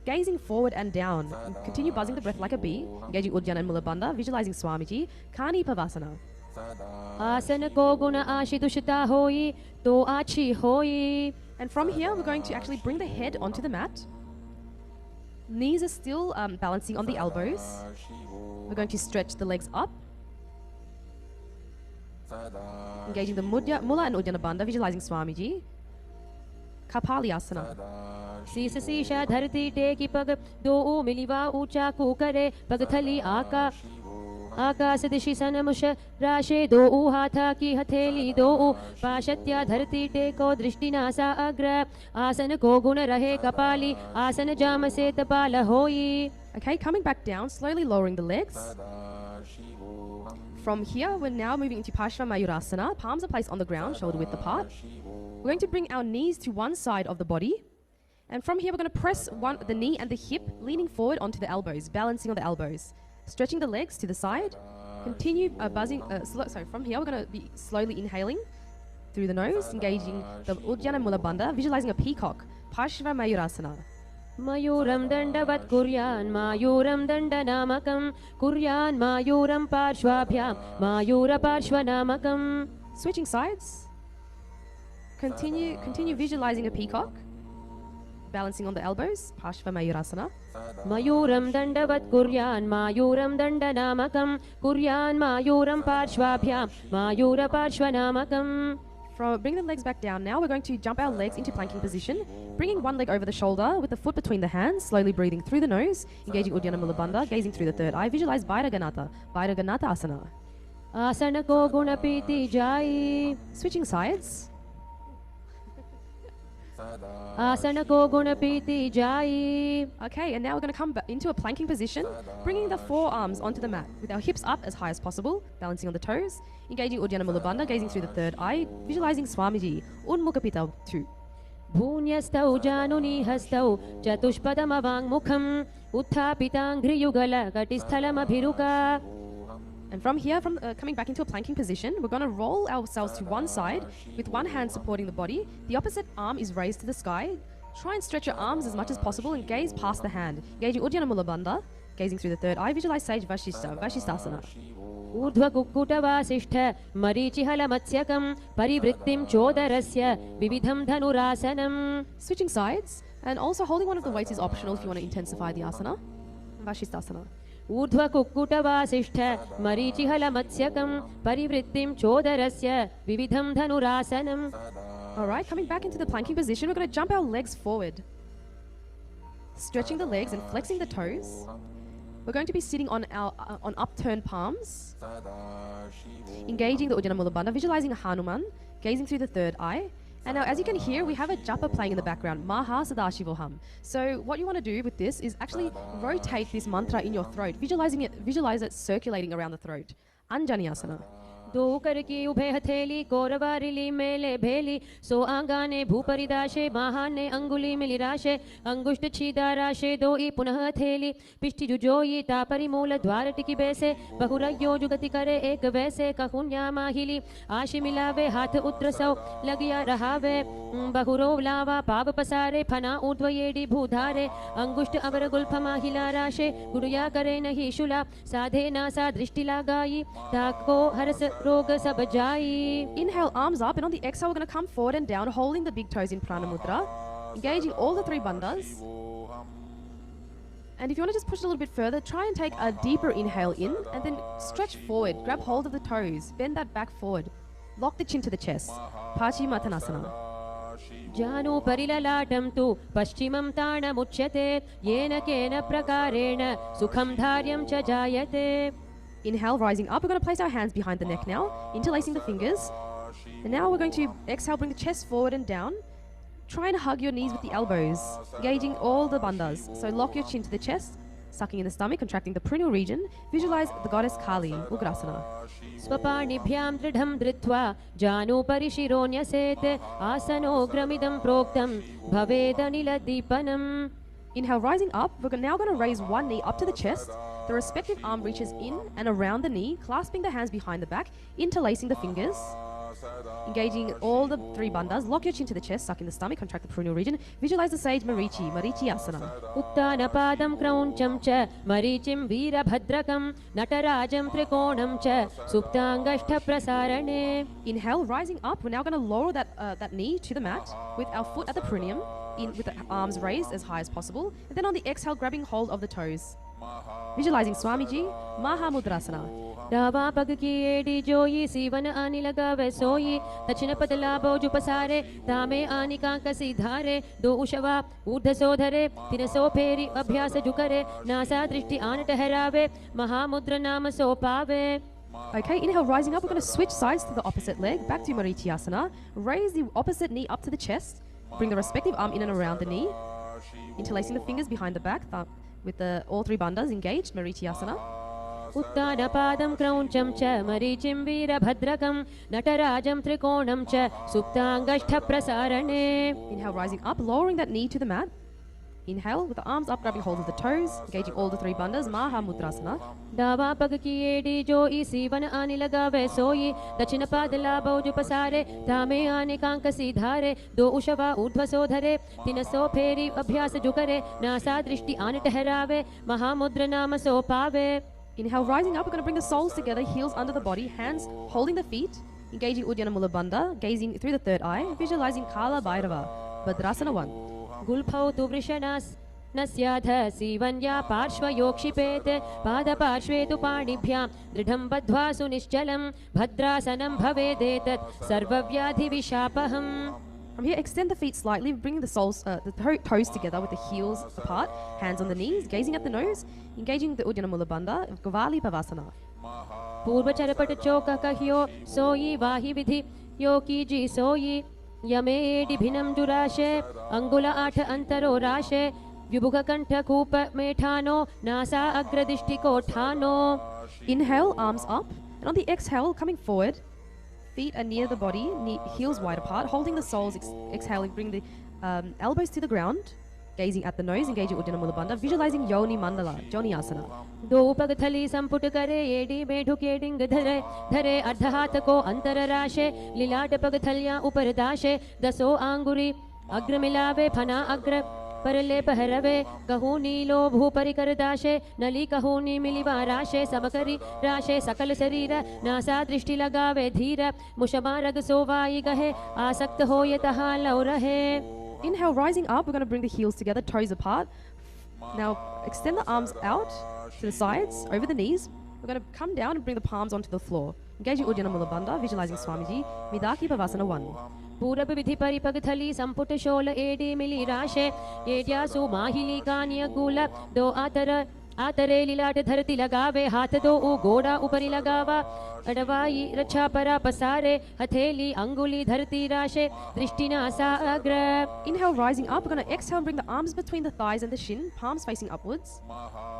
Gazing forward and down. Continue buzzing the breath like a bee, engaging Uddiyana and Mula Bandha, visualizing Swamiji, Kani Pavasana. आसन को गुण आशितुषिता होई तो आछी होई. And from here, we're going to actually bring the head onto the mat. Knees are still balancing on the elbows. We're going to stretch the legs up. Engaging the Mula and Uddiyana Bandha, visualizing Swamiji. Kapalyasana. शीस शीशा धरती टेकी पग दो मिलिवा ऊंचा कुकरे पग थली आकाश दिशि सनमुष राशे दो हाथा की हथेली दो पाशत्या धरती टेको दृष्टिनासा अग्र आसन को गुण रहे कपाली आसन जाम से तपाल होई. Okay, coming back down, slowly lowering the legs. From here, we're now moving into Parshva Mayurasana. Palms are placed on the ground, shoulder width apart. We're going to bring our knees to one side of the body. And from here, we're going to press the knee and the hip, leaning forward onto the elbows, balancing on the elbows. Stretching the legs to the side. Continue buzzing. From here, we're going to be slowly inhaling through the nose, engaging the Uddiyana Mula Bandha, visualizing a peacock. Parshva Mayurasana. मयूरं दण्डवत् कुर्यान् मायूरं दण्डनामकं कुर्यान् मायूरं पार्श्वाभ्यां मायूरपार्श्वनामकं. Switching sides. Continue visualizing a peacock. Balancing on the elbows. Parshva Mayurasana. मयूरं दण्डवत् कुर्यान् मायूरं दण्डनामकं कुर्यान् मायूरं पार्श्वाभ्यां मायूरपार्श्वनामकं. Bring the legs back down. Now we're going to jump our legs into planking position, bringing one leg over the shoulder with the foot between the hands, slowly breathing through the nose, engaging Uddiyana Mula Bandha, gazing through the third eye. Visualize Bhairaganatha Asana. आसन को गुण पीति जाई. Switching sides. आसन को गुण पीति जाई. Okay, and now we're going to come into a planking position, bringing the forearms onto the mat with our hips up as high as possible, balancing on the toes, engaging Uddiyana Mula Bandha, gazing through the third eye, visualizing Swamiji, Unmukapita 2. भून्यस्तौ जानुनी हस्तौ चतुष्पदमवाङ्मुखम् उत्थापिताङ्घ्रियुगल कटिस्थलमभिरुका. And from here, coming back into a planking position, we're going to roll ourselves to one side with one hand supporting the body. The opposite arm is raised to the sky. Try and stretch your arms as much as possible and gaze past the hand. Engaging Uddiyana Mula Bandha, gazing through the third eye. Visualize Sage Vashisthasana. ऊर्ध्व कुक्कुटवासिष्ठ मरीचिहल मत्स्यकं परिवृत्तिं चोदरस्य विविधं धनुरासनम्. Switching sides, and also holding one of the weights is optional if you want to intensify the asana. Vashisthasana. ऊर्ध्व कुक्कुटवासिष्ठ मरीचिहल मत्स्यकं परिवृत्तिं चोदरस्य विविधं धनुरासनम्. Alright, coming back into the planking position, we're going to jump our legs forward. Stretching the legs and flexing the toes. We're going to be sitting on our on upturned palms. Engaging the Uddiyana Mula Bandha, visualizing Hanuman, gazing through the third eye. And now, as you can hear, we have a japa playing in the background, Maha Sadashivoham. So what you want to do with this is actually rotate this mantra in your throat, visualize it circulating around the throat. Anjani Asana. दो कर की उभे हथेली कोरवारिली मेले भेली सो आंगाने भूपरिदाशे महाने अंगुली मिलिराशे अंगुष्ठ छीदाराशे दो ई पुनः हथेली पिष्टि जुजोई तापरि मूल द्वार टिकी बैसे बहुरयो जुगति करे एक वैसे कहुन्या माहिली आशि मिलावे हाथ उत्रसौ लगिया रहावे बहुरो लावा पाव पसारे फना ऊर्ध्वयेडी भूधारे अंगुष्ठ अवर गुल्फ माहिला राशे गुरुया करे नहीं शुला साधे नासा दृष्टि लगाई ताको हरस रोग सब जाई. Inhale, arms up, and on the exhale, we're going to come forward and down, holding the big toes in Prana Mudra, engaging all the three bandhas. And if you want to just push it a little bit further, try and take a deeper inhale in, and then stretch forward, grab hold of the toes, bend that back forward, lock the chin to the chest. Paschimottanasana. जानु परिललाटं तु पश्चिमं ताणमुच्यते येन केन प्रकारेण सुखं धार्यं च जायते. Inhale, rising up. We're going to place our hands behind the neck now, interlacing the fingers. And now we're going to exhale, bring the chest forward and down. Try and hug your knees with the elbows, engaging all the bandhas. So lock your chin to the chest, sucking in the stomach, contracting the perineal region. Visualize the goddess Kali, Ugrasana. स्वपाणिभ्यां दृढं धृत्वा जानूपरि शिरोन्यसेत् आसनोग्रमिदं प्रोक्तं भवेदनिलदीपनम्. Inhale, rising up. We're now going to raise one knee up to the chest. The respective arm reaches in and around the knee, clasping the hands behind the back, interlacing the fingers, engaging all the three bandhas. Lock your chin to the chest, suck in the stomach, contract the perineal region. Visualize the sage Marichi Asana. उत्तानपादं क्रौञ्चं च मरीचिं वीरभद्रकं नटराजं त्रिकोणं च सुप्ताङ्गष्ठप्रसारणे. Inhale, rising up. We're now going to lower that knee to the mat with our foot at the perineum, with the arms raised as high as possible. And then on the exhale, grabbing hold of the toes. Visualizing Swamiji, Mahamudrasana. दावा पग की AD जोई सीवन आनी लगावे सोई दक्षिण पद लाभो जुपसारे तामे आनी कांकसी धारे दो उशवा ऊर्ध सोधरे तिन सो फेरी अभ्यास जुकरे नासा दृष्टि आन ठहरावे महामुद्र नाम सो पावे. Okay, inhale, rising up. We're going to switch sides to the opposite leg, back to Marichiasana. Raise the opposite knee up to the chest. Bring the respective arm in and around the knee. Interlacing the fingers behind the back with all three bandhas engaged, Marichiasana. उत्तानपादं क्रौञ्चं च मरीचिं वीरभद्रकं नटराजं त्रिकोणं च सुप्ताङ्गष्ठप्रसारणे. Inhale, rising up, lowering that knee to the mat. Inhale, with the arms up, grabbing hold of the toes, engaging all the three bandhas, Mahamudrasana. दावा पग की AD जोई सीवन आनी लगावे सोई दक्षिण पाद लाभो जुपसारे तामे आने कांकसी धारे दो उशवा ऊर्ध्व सोधरे तिन सो फेरी अभ्यास जुकरे नासा दृष्टि आन ठहरावे महामुद्र नाम सो पावे. Inhale, rising up. We're going to bring the soles together, heels under the body, hands holding the feet, engaging Uddiyana Mula Bandha, gazing through the third eye, visualizing Kala Bhairava, Bhadrasana 1. गुल्फौ तु वृषणास् न स्याथ सीवन्या पार्श्वयोक्षिपेत् पादपार्श्वे तु पाणिभ्यां दृढं बद्ध्वा सुनिश्चलं भद्रासनं भवेदेतत् सर्वव्याधिविशापहम्. From here, extend the feet slightly, bringing the soles, the toes together with the heels apart, hands on the knees, gazing at the nose, engaging the Uddiyana Mula Bandha, Gavali Pavasana. पूर्व चरपट चौक कहियो सोई वाहि विधि यो कीजी सोई यमे एडि भिन्नं जुराशे अंगुल आठ अंतरो राशे विभुग कंठ कूप मेठानो NASA अग्रदिष्टि कोठानो. Inhale, arms up, and on the exhale, coming forward, feet are near the body, heels wide apart, holding the soles, exhaling, bring the elbows to the ground, gazing at the nose, engaging Uddiyana Mula Bandha, visualizing Yoni Mandala, Joni Asana. दो पग थली संपुट करे AD में ढुके डिंग धरे धरे अर्ध हाथ को अंतर राशे लीलाट पग थलियां ऊपर दाशे दसो आंगुरी अग्र मिलावे फना अग्र परले पहरवे कहू नीलो भू परिकर दाशे नली कहू नी मिलिवा राशे समकरी राशे सकल शरीर नासा दृष्टि लगावे धीर मुशमा रग सोवाई गहे आसक्त हो ये तहा लौ रहे. Inhale, rising up. We're going to bring the heels together, toes apart. Now extend the arms out to the sides, over the knees. We're going to come down and bring the palms onto the floor. Engaging Uddiyana Mula Bandha, visualizing Swamiji, Midaki Pavasana 1. पूरब विधि परिपग थली संपुट शोल AD मिली राशे एड्यासु माहिली Kanye गुल दो आतरे लीलाट धरती लगावे हाथ दो उ गोड़ा ऊपरी लगावा अडवाई रक्षा परा पसारे हथेली अंगुली धरती राशे दृष्टि नासा अग्र. Inhale, rising up. We're going to exhale and bring the arms between the thighs and the shin, palms facing upwards.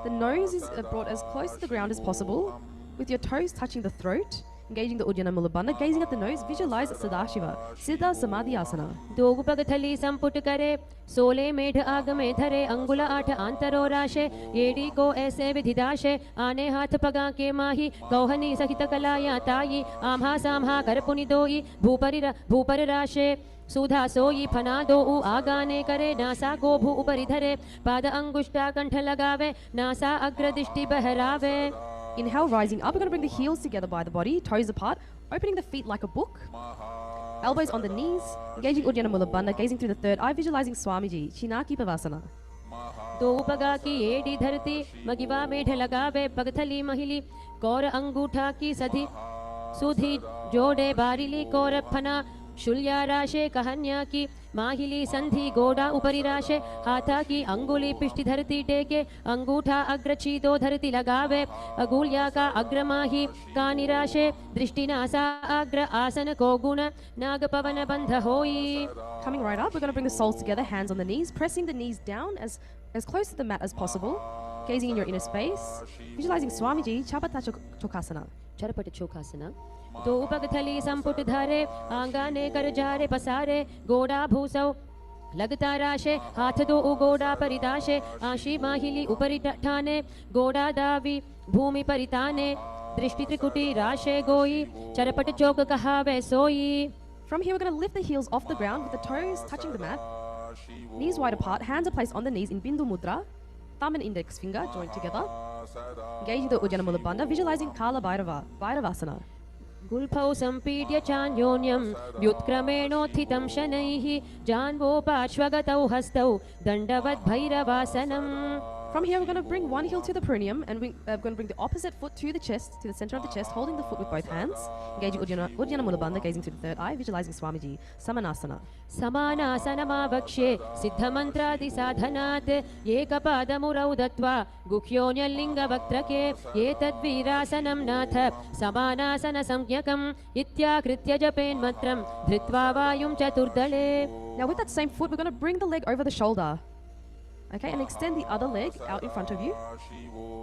The nose is brought as close to the ground as possible, with your toes touching the throat. Engaging the Uddiyana Mula Bandha, gazing at the nose, visualize Sadashiva, Siddha Samadhi Asana. दो पग थली संपुट करे सोले मेढ आग में धरे अंगुल आठ आंतरो राशे AD को ऐसे विधिदाशे आने हाथ पगा के माही गौहनी सहित कलाया ताई आम्हा साम्हा कर पुनि दोई भूपर राशे सुधा सोई फना दो उ आगाने करे नासा गो भू ऊपरी धरे पाद अंगुष्टा कंठ लगावे NASA अग्रदृष्टि बहरावे. Inhale, rising up. We're going to bring the heels together by the body, toes apart, opening the feet like a book. Elbows on the knees, engaging Uddiyana Mula Bandha, gazing through the third eye, visualizing Swamiji, Chinaki Pavasana. दो पगा की AD धरती मगिवा मेढ लगावे पगथली महिली कौर अंगूठा की सधी सुधी जोड़े बारिली कौर फना शुल्या राशे कहन्या की माहिली संधि गोड़ा उपरी राशे हाथा की अंगुली पिष्टि धरती टेके अंगूठा अग्रची दो धरती लगावे अगुल्या का अग्रमाही का निराशे दृष्टि नासा अग्र आसन को गुण नाग पवन बंध होई. Coming right up, we're going to bring the soles together, hands on the knees, pressing the knees down as close to the mat as possible. Gazing in your inner space, visualizing Swamiji, Chapata Chokasana. Charpat चोखासना दो पगथली संपुट धारे आंगाने कर जारे पसारे गोड़ा भूसौ लगता राशे हाथ दो उगोड़ा परिदाशे आशी माहिली उपरि ठाने गोड़ा दावी भूमि परिताने दृष्टि त्रिकुटी राशे गोई चरपट चौक कहावे सोई. From here, we're going to lift the heels off the ground with the toes touching the mat. Knees wide apart, hands are placed on the knees in Bindu Mudra. Thumb and index finger joined together. Engaging the Ujjana Mula Bandha, visualizing Kala Bhairavasana. गुल्फौ सम्पीड्य चान्योन्यं व्युत्क्रमेणोत्थितं शनैः जान्वो पार्श्वगतौ हस्तौ दण्डवद् भैरवासनम्. From here, we're going to bring one heel to the perineum and we're going to bring the opposite foot to the chest, to the center of the chest, holding the foot with both hands. Engaging Ujjana Mula Bandha, gazing through the third eye, visualizing Swamiji, Samanasana. समानासनमावक्ष्ये सिद्धमन्त्रादिसाधनात् एकपादमुरौ दत्त्वा गुह्योऽन्यलिङ्गवक्त्रके एतद्वीरासनं नाथ समानासनसंज्ञकम् इत्याकृत्य जपेन्मन्त्रं धृत्वा वायुं चतुर्दले. Now with that same foot, we're going to bring the leg over the shoulder. Okay, and extend the other leg out in front of you.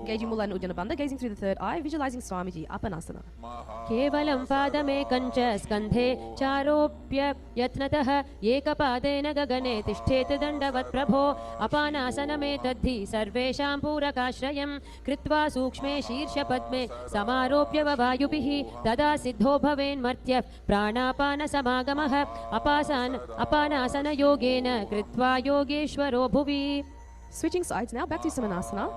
Engaging Mula and Ujjana Bandha, gazing through the third eye, visualizing Swamiji, Apanasana. केवलं पादमेकं च स्कन्धे चारोप्य यत्नतः एकपादेन गगने तिष्ठेत् दण्डवत् प्रभो अपानासनमेतद्धि सर्वेषां पूरकाश्रयं कृत्वा सूक्ष्मे शीर्षपद्मे समारोप्य ववायुभिः तदा सिद्धो भवेन्मर्त्यः प्राणापानसमागमः अपानासनयोगेन कृत्वा योगेश्वरो भुवि. Switching sides now, back to Samanasana.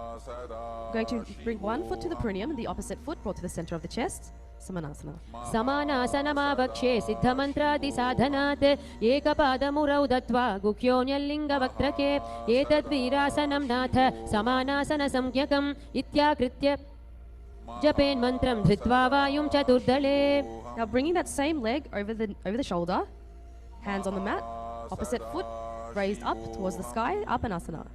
Going to bring one foot to the perineum, the opposite foot brought to the center of the chest. Samanasana. समानासनमावक्ष्ये सिद्धमन्त्रादिसाधनात् एकपादमुरौ दत्त्वा गुह्योऽन्यलिङ्गवक्त्रके एतद्वीरासनं नाथ समानासनसंज्ञकम् इत्याकृत्य जपेन्मन्त्रं धृत्वा वायुं चतुर्दले. Now bringing that same leg over the shoulder, hands on the mat, opposite foot raised up towards the sky, Apanasana.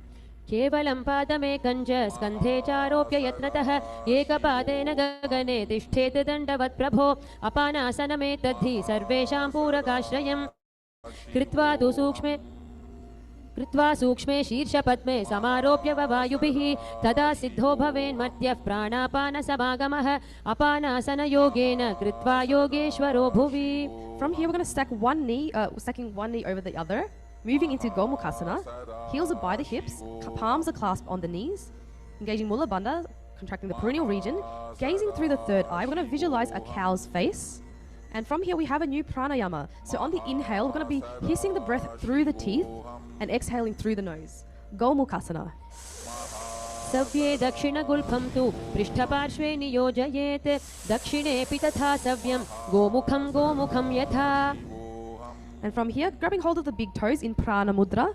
केवलं पादमेकं च स्कन्धे चारोप्य यत्नतः एकपादेन गगने तिष्ठेत् दण्डवत् प्रभो अपानासनमेतद्धि सर्वेषां पूरकाश्रयं कृत्वा सूक्ष्मे शीर्षपद्मे समारोप्य ववायुभिः तदा सिद्धो भवेन्मर्त्यः प्राणापानसमागमः अपानासनयोगेन कृत्वा योगेश्वरो भुवि. From here, we're going to stacking one knee over the other. Moving into Gomukhasana, heels are by the hips, palms are clasped on the knees. Engaging Mula Bandha, contracting the perineal region. Gazing through the third eye, we're going to visualize a cow's face. And from here, we have a new pranayama. So on the inhale, we're going to be hissing the breath through the teeth and exhaling through the nose. Gomukhasana. सव्ये दक्षिणगुल्फं तु पृष्ठपार्श्वे नियोजयेत् दक्षिणेऽपि तथा सव्यं गोमुखं यथा. And from here, grabbing hold of the big toes in prana mudra,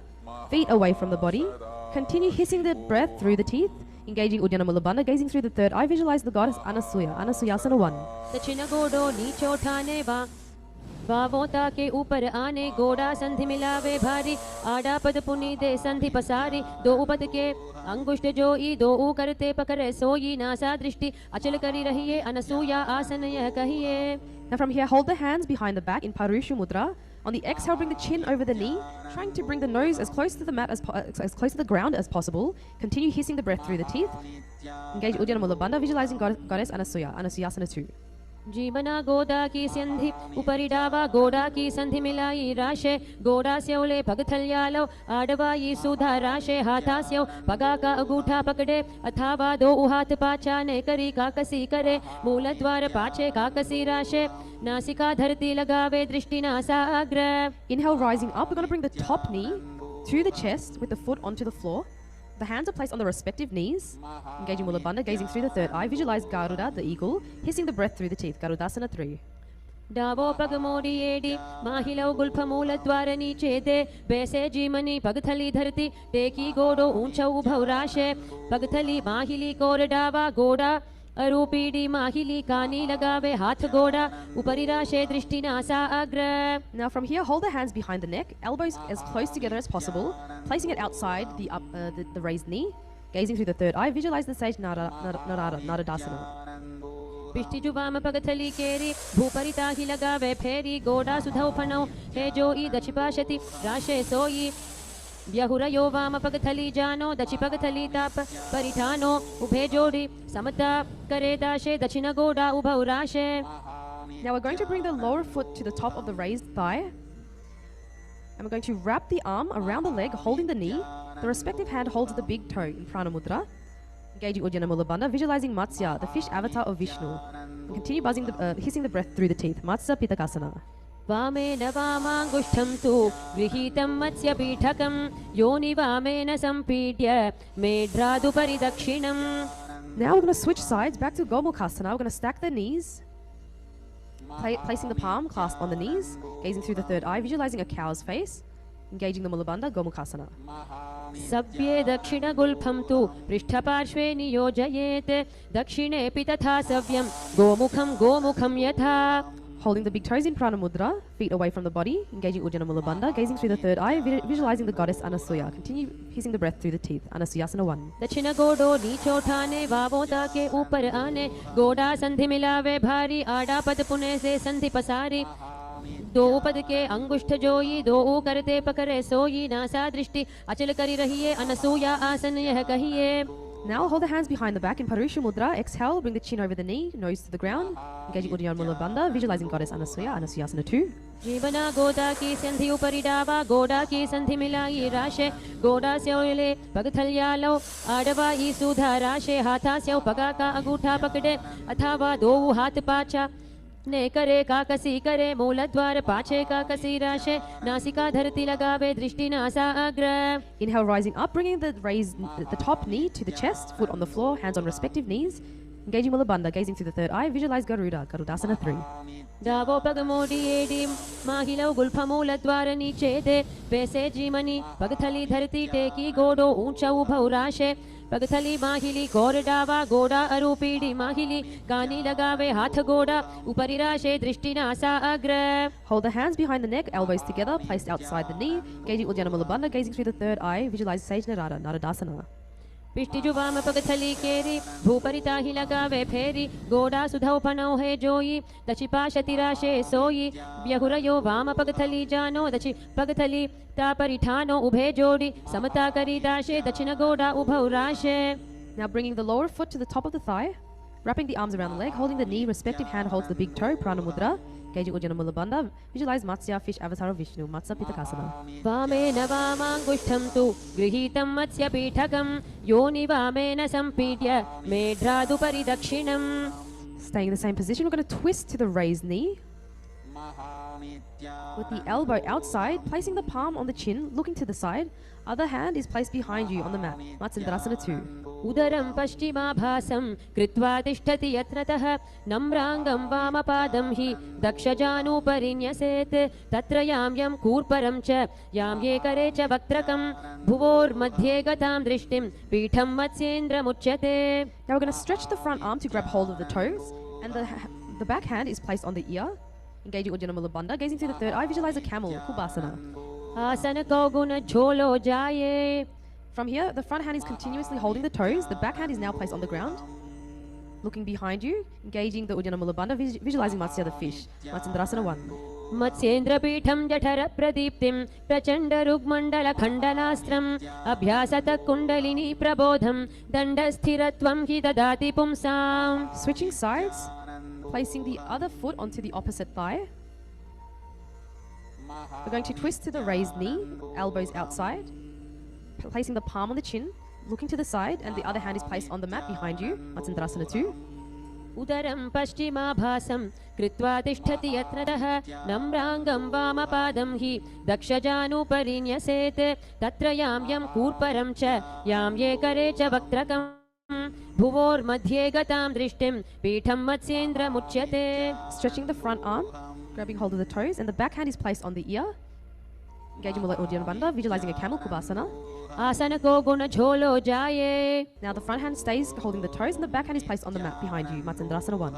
feet away from the body. Continue hissing the breath through the teeth. Engaging Ujjana Mula Bandha, gazing through the third eye, visualize the goddess Anasuyasana 1. दक्षिणगोडो नीचोठाने वावोता के ऊपर आने गोड़ा संधि मिलावे भारी आड़ापद पुनी दे संधि पसारी दो उपद के अंगुष्ठ जोई दो ऊ करते पकड़े सोई नासा दृष्टि अचल करी रहिए अनसूया आसन यह कहिए. Now from here, hold the hands behind the back in Parushu Mudra. On the exhale, bring the chin over the knee, trying to bring the nose as close to the mat as close to the ground as possible. Continue hissing the breath through the teeth. Engage Ujjana Mula Bandha, visualizing goddess Anasuyasana 2. जीवना गोदा की संधि उपरि डावा गोड़ा की संधि मिलाई राशे गोड़ा स्योले पगथल्यालो आडवाई सुधा राशे हाथा स्यो पगा का अंगूठा पकड़े अथावा दो हाथ पाछाने करी काकसी करे मूल द्वार पाछे काकसी राशे नासिका धरती लगावे दृष्टि नासाग्र. Inhale, rising up. We're going to bring the top knee to the chest with the foot onto the floor. The hands are placed on the respective knees. Engaging Mula Bandha, gazing through the third eye. Visualize Garuda, the eagle, hissing the breath through the teeth. Garudasana 3. Davos पग मोड़ी AD माहिलो Gulf मूल द्वार नीचे दे वैसे जीमनी पगथली धरती टेकी गोडो ऊंचा उभव राशे पगथली माहिली core डावा गोड़ा अरूपीडी माहिली कानी लगावे हाथ गोड़ा उपरि राशे दृष्टि नासा अग्र. Now from here, hold the hands behind the neck, elbows as close together as possible, placing it outside the raised knee. Gazing through the third eye, visualize the sage Naradasana. पिष्टि जुवाम पगथली केरी भूपरिता ही लगावे फेरी गोड़ा सुधौ फणौ हे जो ई दक्षिपाशति राशे सोई व्यहुरयो वामपगथली जानो दचिपगथली ताप परिठानो उभे जोड़ी समता करे दाशे दक्षिण गोड़ा उभौ राशे. Now we're going to bring the lower foot to the top of the raised thigh. And we're going to wrap the arm around the leg, holding the knee. The respective hand holds the big toe in Prana Mudra. Engaging Uddiyana Mula Bandha, visualizing Matsya, the fish avatar of Vishnu. And continue hissing the breath through the teeth. Matsya Pitakasana. वामेन वामाङ्गुष्ठं तु गृहीतं मत्स्यपीठकं योनि वामेन सम्पीड्य मेढ्रादुपरि दक्षिणम्. Now we're going to switch sides back to Gomukhasana. We're going to stack the knees, placing the palm clasped on the knees, gazing through the third eye, visualizing a cow's face, engaging the Mulabandha, Gomukhasana. सव्ये दक्षिणगुल्फं तु पृष्ठपार्श्वे नियोजयेत् दक्षिणेऽपि तथा सव्यं गोमुखं यथा. Holding the big toes in Prana Mudra, feet away from the body, engaging Uddiyana Mula Bandha, gazing through the third eye, visualizing the goddess Anasuya. Continue hissing the breath through the teeth. Anasuyasana 1. दक्षिण गोडो नीचो ठाने वावोता के ऊपर आने गोडा संधि मिलावे भारी आड़ा पद पुने से संधि पसारी दो पद के अंगुष्ठ जोई दो करते पकड़े सोई नासा दृष्टि अचल करी रहिए अनसूया आसन यह कहिए. Now hold the hands behind the back in Parusha Mudra. Exhale, bring the chin over the knee, nose to the ground, engaging Uddiyana Mula Bandha, visualizing goddess Anasuya, Anasuyasana 2. जीवना गोदा की संधि ऊपरी डावा गोडा की संधि मिलाई राशे गोडा स्योले पगथल्यालो आडवा ई सुधा राशे हाथा स्यो पगा का अंगूठा पकड़े अथवा दो हाथ पाछा ने करे काकसी करे मूलद्वार पाछे काकसी राशे नासिका धरती लगावे दृष्टि नासा अग्र. Inhale, rising up, bringing the top knee to the chest, foot on the floor, hands on respective knees, engaging Mula Bandha, gazing through the third eye, visualize Garuda, Garudasana 3. दावो पगमोडी एडी माहिलो गुल्फमूलद्वार नीचेते वैसे जीमनी पगथली धरती टेकी गोडो ऊंचा उभौ राशे पगथली माहिली गौर डावा गोडा अरूपीडी माहिली कानी लगावे हाथ गोडा ऊपरी राशे दृष्टि नासा अग्र. Hold the hands behind the neck, elbows together, placed outside the knee, engaging Uddiyana Mula Bandha, gazing through the third eye, visualize Sage Narada, Naradasana. पिष्टिजु वाम पगथली केरी भूपरिता ही लगावे फेरी गोडा सुधौ पनौ है जोई दचि पाशति राशे सोई व्यहुरयो वाम पगथली जानो दचि पगथली तापरिठानो उभे जोड़ी समता करी दाशे दक्षिण गोडा उभौ राशे. Now bringing the lower foot to the top of the thigh, wrapping the arms around the leg, holding the knee, respective hand holds the big toe, Prana Mudra, engaging Uddiyana Mula Bandha, visualize Matsya, fish avatar of Vishnu, Matsya Pitakasana. वामेन वामाङ्गुष्ठं तु गृहीतं मत्स्यपीठकं योनि वामेन सम्पीड्य मेढ्रादुपरि दक्षिणम्. Staying in the same position, we're going to twist to the raised knee, with the elbow outside, placing the palm on the chin, looking to the side. Other hand is placed behind you on the mat, Matsendrasana 2. उदरं पश्चिमाभासं कृत्वा तिष्ठति यत्रतः नम्राङ्गं वामपादं हि दक्षजानुपरि न्यसेत् तत्र यां यं कूर्परं च यां ये करे च वक्त्रकं भुवोर्मध्ये गतां दृष्टिं पीठं मत्स्येन्द्रमुच्यते. Now we're going to stretch the front arm to grab hold of the toes, and the back hand is placed on the ear, engaging Uddiyana Mula Bandha, gazing through the third eye, visualize a camel, Kubasana. आसन कौगुण झोलो जाये. From here, the front hand is continuously holding the toes, the back hand is now placed on the ground. Looking behind you, engaging the Uddiyana Mula Bandha, visualizing Matsya the fish, Matsendrasana 1. मत्स्येन्द्रपीठं जठर प्रदीप्तिं प्रचण्ड रुग्मण्डल खण्डनास्त्रम् अभ्यासत कुण्डलिनी प्रबोधं दण्डस्थिरत्वं हि ददाति पुंसाम्. Switching sides, placing the other foot onto the opposite thigh. We're going to twist to the raised knee, elbows outside, placing the palm on the chin, looking to the side, and the other hand is placed on the mat behind you, Matsendrasana 2. उदरं पश्चिमाभासं कृत्वा तिष्ठति यत्रतः नम्राङ्गं वामपादं हि दक्षजानुपरि न्यसेत् तत्र यां यं कूर्परं च यां ये करे च वक्त्रकं भुवोर्मध्ये गतां दृष्टिं पीठं मत्स्येन्द्रमुच्यते. Stretching the front arm, grabbing hold of the toes, and the back hand is placed on the ear, engaging Uddiyana Bandha, visualizing a camel, Kubasana. आसन को गुण झोलो जाये. Now the front hand stays holding the toes, and the back hand is placed on the mat behind you, Matsendrasana 1.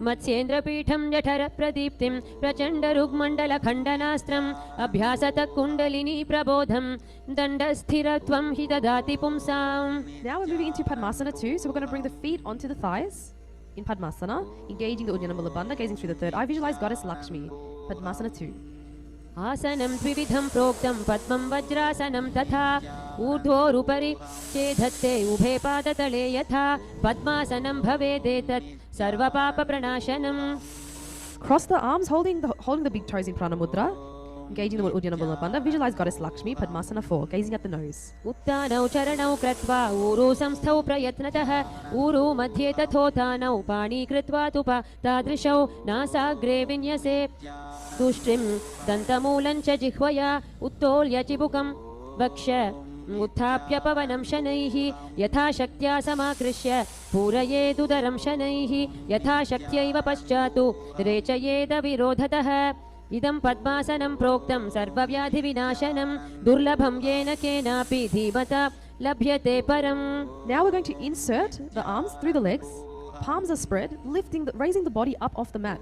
मत्स्येन्द्रपीठं जठर प्रदीप्तिं प्रचण्ड रुग्मण्डल खण्डनास्त्रम् अभ्यासत कुण्डलिनी प्रबोधं दण्डस्थिरत्वं हि ददाति पुंसाम्. Now we're moving into Padmasana 2, so we're going to bring the feet onto the thighs in Padmasana, engaging the Uddiyana Mula Bandha, gazing through the third eye, visualize goddess Lakshmi, Padmasana 2. आसनं द्विविधं प्रोक्तं पद्मं वज्रासनं तथा ऊर्ध्वोरुपरि चेधत्ते उभे पादतले यथा पद्मासनं भवेदेतत् सर्वपापप्रणाशनम्. Cross the arms, holding the big toes in Prana Mudra, engaging the Uddiyana Mula Bandha. Visualize Goddess Lakshmi, Padmasana 4, gazing at the nose. उत्तानौ चरणौ कृत्वा ऊरू संस्थौ प्रयत्नतः ऊरू मध्ये तथोत्थानौ पाणी कृत्वा तु तादृशौ नासाग्रे विन्यसे तुष्टिं दन्तमूलं च जिह्वया उत्तोल्य चिबुकं वक्ष उत्थाप्य पवनं शनैः यथाशक्त्या समाकृष्य पूरयेदुदरं शनैः यथाशक्त्यैव पश्चात् रेचयेद विरोधतः. इदं पद्मासनं प्रोक्तं सर्वव्याधिविनाशनं दुर्लभं येन केनापि धीमता लभ्यते परम्. Now we're going to insert the arms through the legs. Palms are spread, raising the body up off the mat.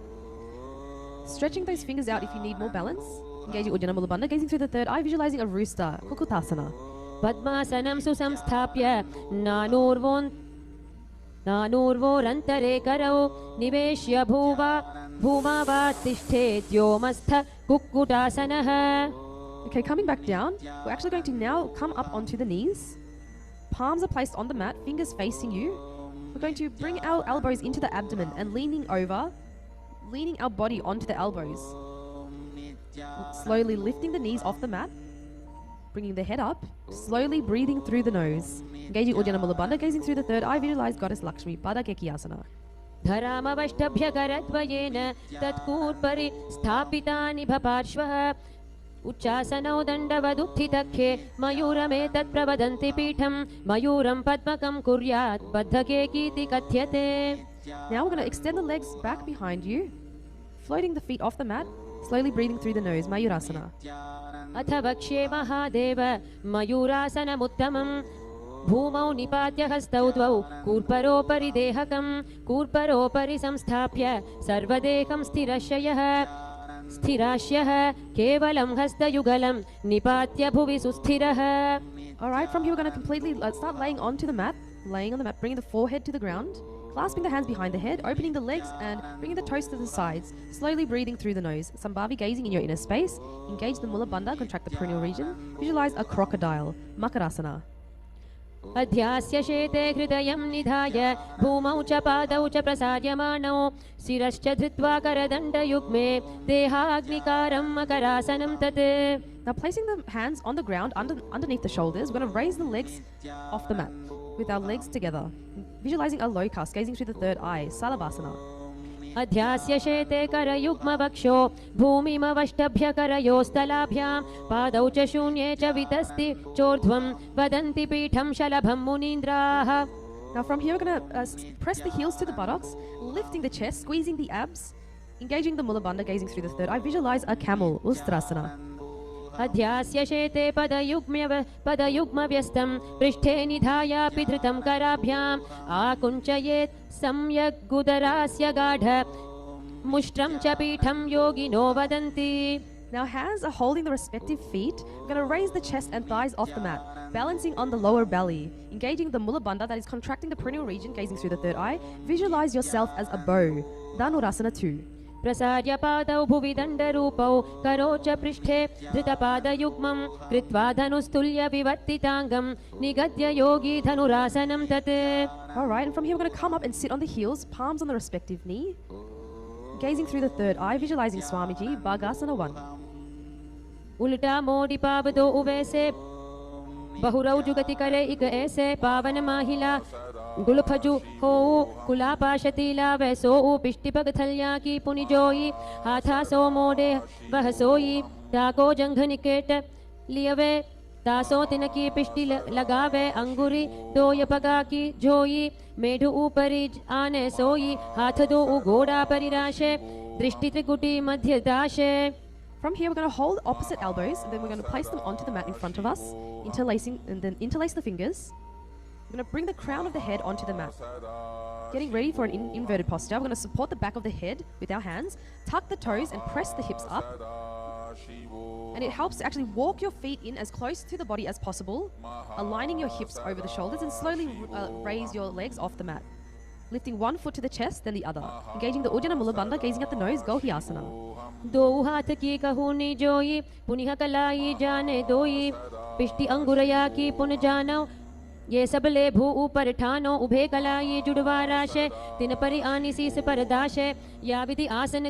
Stretching those fingers out if you need more balance. Engaging Uddiyana Mula Bandha, gazing through the third eye, visualizing a rooster, Kukutasana. पद्मासनं सुसंस्थाप्य नानूर्वोरन्तरे करौ निवेश्य भूमा वा तिष्ठेद्योमस्थ कुक्कुटासनः. Okay, coming back down, we're actually going to now come up onto the knees. Palms are placed on the mat, fingers facing you. We're going to bring our elbows into the abdomen and leaning our body onto the elbows. Slowly lifting the knees off the mat, bringing the head up, slowly breathing through the nose. Engaging Uddiyana Mula Bandha, gazing through the third eye, visualize Goddess Lakshmi, Pada Kekiyasana. धरामवष्टभ्यकरद्वयेन तत्कूर्परि स्थापितानि भपार्श्वः उच्चासनौ दण्डवदुत्थितखे मयूरमेतत् प्रवदन्ति पीठं मयूरं पद्मकं कुर्यात् बद्धकेकीति कथ्यते. Now we're going to extend the legs back behind you, floating the feet off the mat, slowly breathing through the nose, Mayurasana. अथ वक्ष्ये महादेव मयूरासनमुत्तमं भूमौ निपात्य हस्तौ द्वौ कूर्परोपरि देहकं कूर्परोपरि संस्थाप्य सर्वदेहं स्थिराश्यः केवलं हस्तयुगलं निपात्य भुवि सुस्थिरः. Alright, from here we're going to completely start laying on the mat, bringing the forehead to the ground, clasping the hands behind the head, opening the legs and bringing the toes to the sides, slowly breathing through the nose. Sambhavi, gazing in your inner space, engage the Mula Bandha, contract the perineal region, visualize a crocodile, Makarasana. अध्यास्य शेते हृदयं निधाय भूमौ च पादौ च प्रसार्यमाणौ शिरश्च धृत्वा करदण्डयुग्मे देहाग्निकारं मकरासनं तत्. Now placing the hands on the ground underneath the shoulders, we're going to raise the legs off the mat with our legs together. Visualizing a lokas, gazing through the third eye, Salabhasana. अध्यास्य शेते करयुग्मवक्षो भूमिमवष्टभ्य करयोस्तलाभ्यां पादौ च शून्ये च वितस्ति चोर्ध्वं वदन्ति पीठं शलभं मुनीन्द्राः. Now from here we're going to press the heels to the buttocks, lifting the chest, squeezing the abs, engaging the Mula Bandha, gazing through the third eye. Visualize a camel, Ustrasana. अध्यास्य शेते पदयुग्मव्यस्तं पृष्ठे निधायापि धृतं कराभ्याम् आकुञ्चयेत् सम्यग् गुदरास्य गाढ मुष्ट्रं च पीठं योगिनो वदन्ति. Now hands are holding the respective feet. We're going to raise the chest and thighs off the mat, balancing on the lower belly, engaging the Mula Bandha, that is contracting the perineal region, gazing through the third eye. Visualize yourself as a bow, Dhanurasana 2. प्रसार्य पादौ भुवि दण्डरूपौ करो च पृष्ठे धृतपादयुग्मं कृत्वा धनुस्तुल्य विवर्तिताङ्गं निगद्य योगी धनुरासनं तत्. Alright, and from here we're going to come up and sit on the heels, palms on the respective knee, gazing through the third eye, visualizing Swamiji, Bhagasana 1. उल्टा मोड़ी पावदो उवैसे बहुरौ जुगति करे इक ऐसे पावन माहिला गुलफजु हो कुला पाशतीला वैसो पिष्टि पगथल्या की पुनिजोई हाथा सो मोडे वह सोई ताको जंघ निकेट लियवे तासो तिनकी पिष्टि लगावे अंगुरी डोय पगा की जोई मेढु ऊपरी आने सोई हाथ दो घोड़ा परिराशे दृष्टि त्रिकुटी मध्य दाशे. From here, we're going to hold opposite elbows, and then we're going to place them onto the mat in front of us, interlace the fingers. We're going to bring the crown of the head onto the mat. Getting ready for an inverted posture. We're going to support the back of the head with our hands, tuck the toes and press the hips up. And it helps to actually walk your feet in as close to the body as possible, aligning your hips over the shoulders and slowly raise your legs off the mat. Lifting one foot to the chest, then the other. Engaging the Uddiyana Mula Bandha, gazing at the nose, Gohyasana. दो हाथ की कहूनी जोई पुनिह कलाई जाने दोई पिष्टि अंगुरया की पुन जानो ये सबले भू ऊपर ठानो उभे कलाई जुड़वा राशे तिन परि आनी सीस पर दाशे या विधि आसन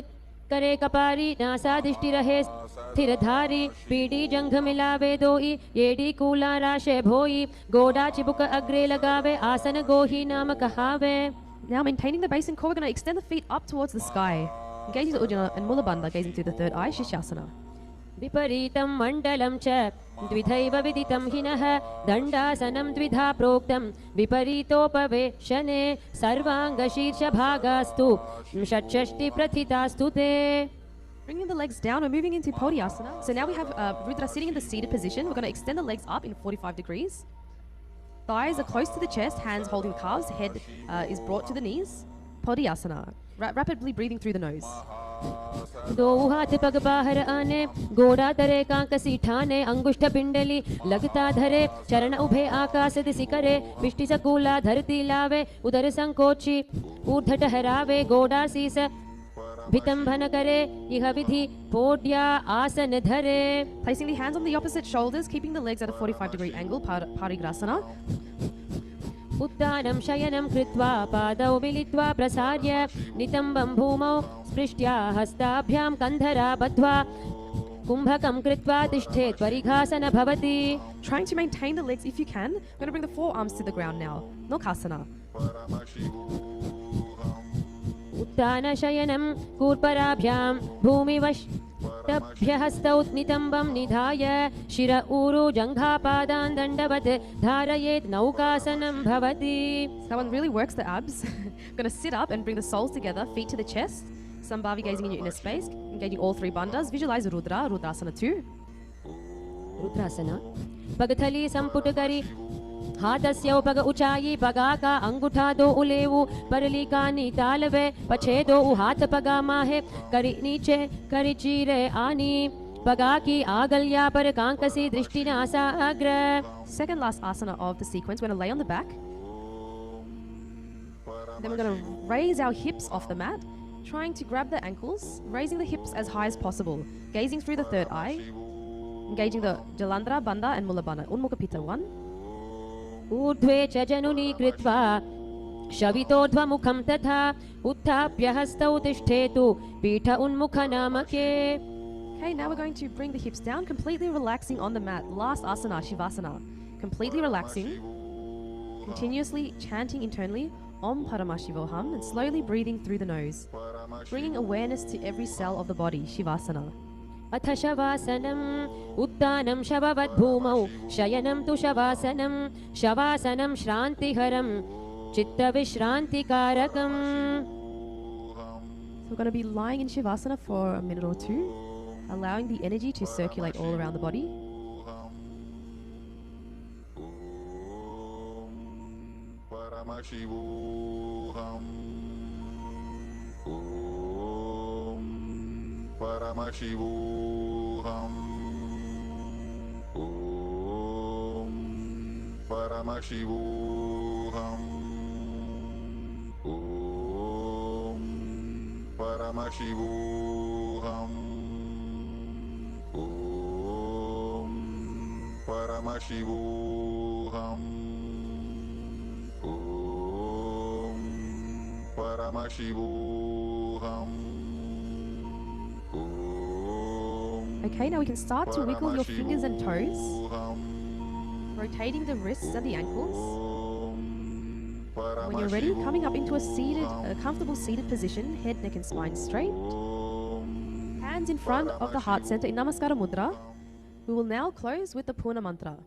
करे कपारी नासा दृष्टि रहे स्थिर धारी पीडी जंघ मिलावे दोई येडी कूला राशे भोई गोडा चिबुक अग्रे लगावे आसन गोही नाम कहावे. Now maintaining the base and core, we're going to extend the feet up towards the sky. Engaging the Uddiyana and Mula Bandha, gazing through the third eye, Shishyasana. विपरीतं मण्डलं च द्विधैव विदितं हिनः दण्डासनं द्विधा प्रोक्तं विपरीतोपवेशने सर्वाङ्गशीर्षभागास्तु षट्षष्टिप्रथितास्तु ते. Bringing the legs down, we're moving into Podhyasana. So now we have Rudra sitting in the seated position. We're going to extend the legs up in 45 degrees. Thighs are close to the chest, hands holding the calves, head is brought to the knees. Podhyasana. Rapidly breathing through the nose. दो हाथ पग बाहर आने गोड़ा तरे कांकसी ठाने अंगुष्ठ पिंडली लगता धरे चरण उभे आकाश दिशि करे पिष्टि सकूला धरती लावे उदर संकोची ऊर्ध्व ठहरावे गोड़ा शीस भितंभन करे यह विधि पोड्या आसन धरे. Placing the hands on the opposite shoulders, keeping the legs at a 45-degree angle, Parigrasana. उत्तानं शयनं कृत्वा पादौ मिलित्वा प्रसार्य नितम्बं भूमौ स्पृष्ट्या हस्ताभ्यां कन्धरा बद्ध्वा कुम्भकं कृत्वा तिष्ठेत् परिघासन भवति. Trying to maintain the legs if you can. We're going to bring the forearms to the ground now. Nokasana. उत्तान शयनं कूर्पराभ्यां भूमिवष्टभ्यहस्तौ नितम्बं निधाय शिर ऊरु जङ्घापादान् दण्डवत् धारयेत् नौकासनं भवति. That one really works the abs. Going to sit up and bring the soles together, feet to the chest. Sambhavi gazing in your inner space, engaging all three bandhas. Visualize Rudra, Rudrasana 2. रुद्रासना पगथली संपुट करी हाथस्यौ पग ऊंचाई पगा का अंगूठा दो उलेवु परली कानी तालवे पछे दो हाथ पगा माहे करी नीचे करी चीरे आनी पगा की आगल्या पर कांकसी दृष्टि नासा अग्र. Second last asana of the sequence. We're going to lay on the back. Then we're going to raise our hips off the mat, trying to grab the ankles, raising the hips as high as possible, gazing through the third eye, engaging the Jalandhara, Bandha and Mula Bandha. Unmukha Pitta 1. ऊर्ध्वे च जनुनी कृत्वा शवितोर्ध्वमुखं तथा उत्थाप्य हस्तौ तिष्ठेतु पीठ उन्मुख नामके. Okay, now we're going to bring the hips down, completely relaxing on the mat. Last asana, Shivasana. Completely relaxing, continuously chanting internally Om Paramashivoham and slowly breathing through the nose, bringing awareness to every cell of the body, Shivasana. अथ शवासनम् उत्तानं शववद्भूमौ शयनं तु शवासनं शवासनं श्रान्तिहरं चित्तविश्रान्तिकारकम्. So we're going to be lying in Shivasana for a minute or two, allowing the energy to circulate all around the body. Paramashivoham Om Paramashivoham Om Paramashivoham Om Paramashivoham Om Paramashivoham. Okay, now we can start to wiggle your fingers and toes, rotating the wrists and the ankles. When you're ready, coming up into a comfortable seated position, head, neck and spine straight. Hands in front of the heart center in Namaskara Mudra. We will now close with the Purna Mantra.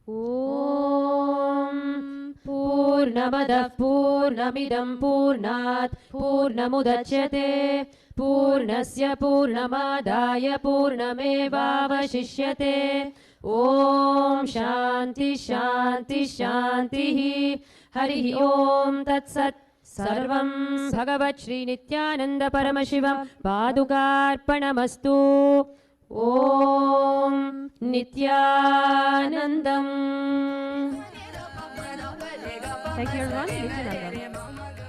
Om Purnamadah Purnamidam Purnat Purnamudachyate Purnasya Purnamadaya Purnamevavashishyate. Om Shanti Shanti Shanti Harihi Om Tat Sat. Sarvam Bhagavat Shri Nithyananda Paramashivam Padukarpanamastu. Om Nithyanandam. Thank you everyone. Nithyananda.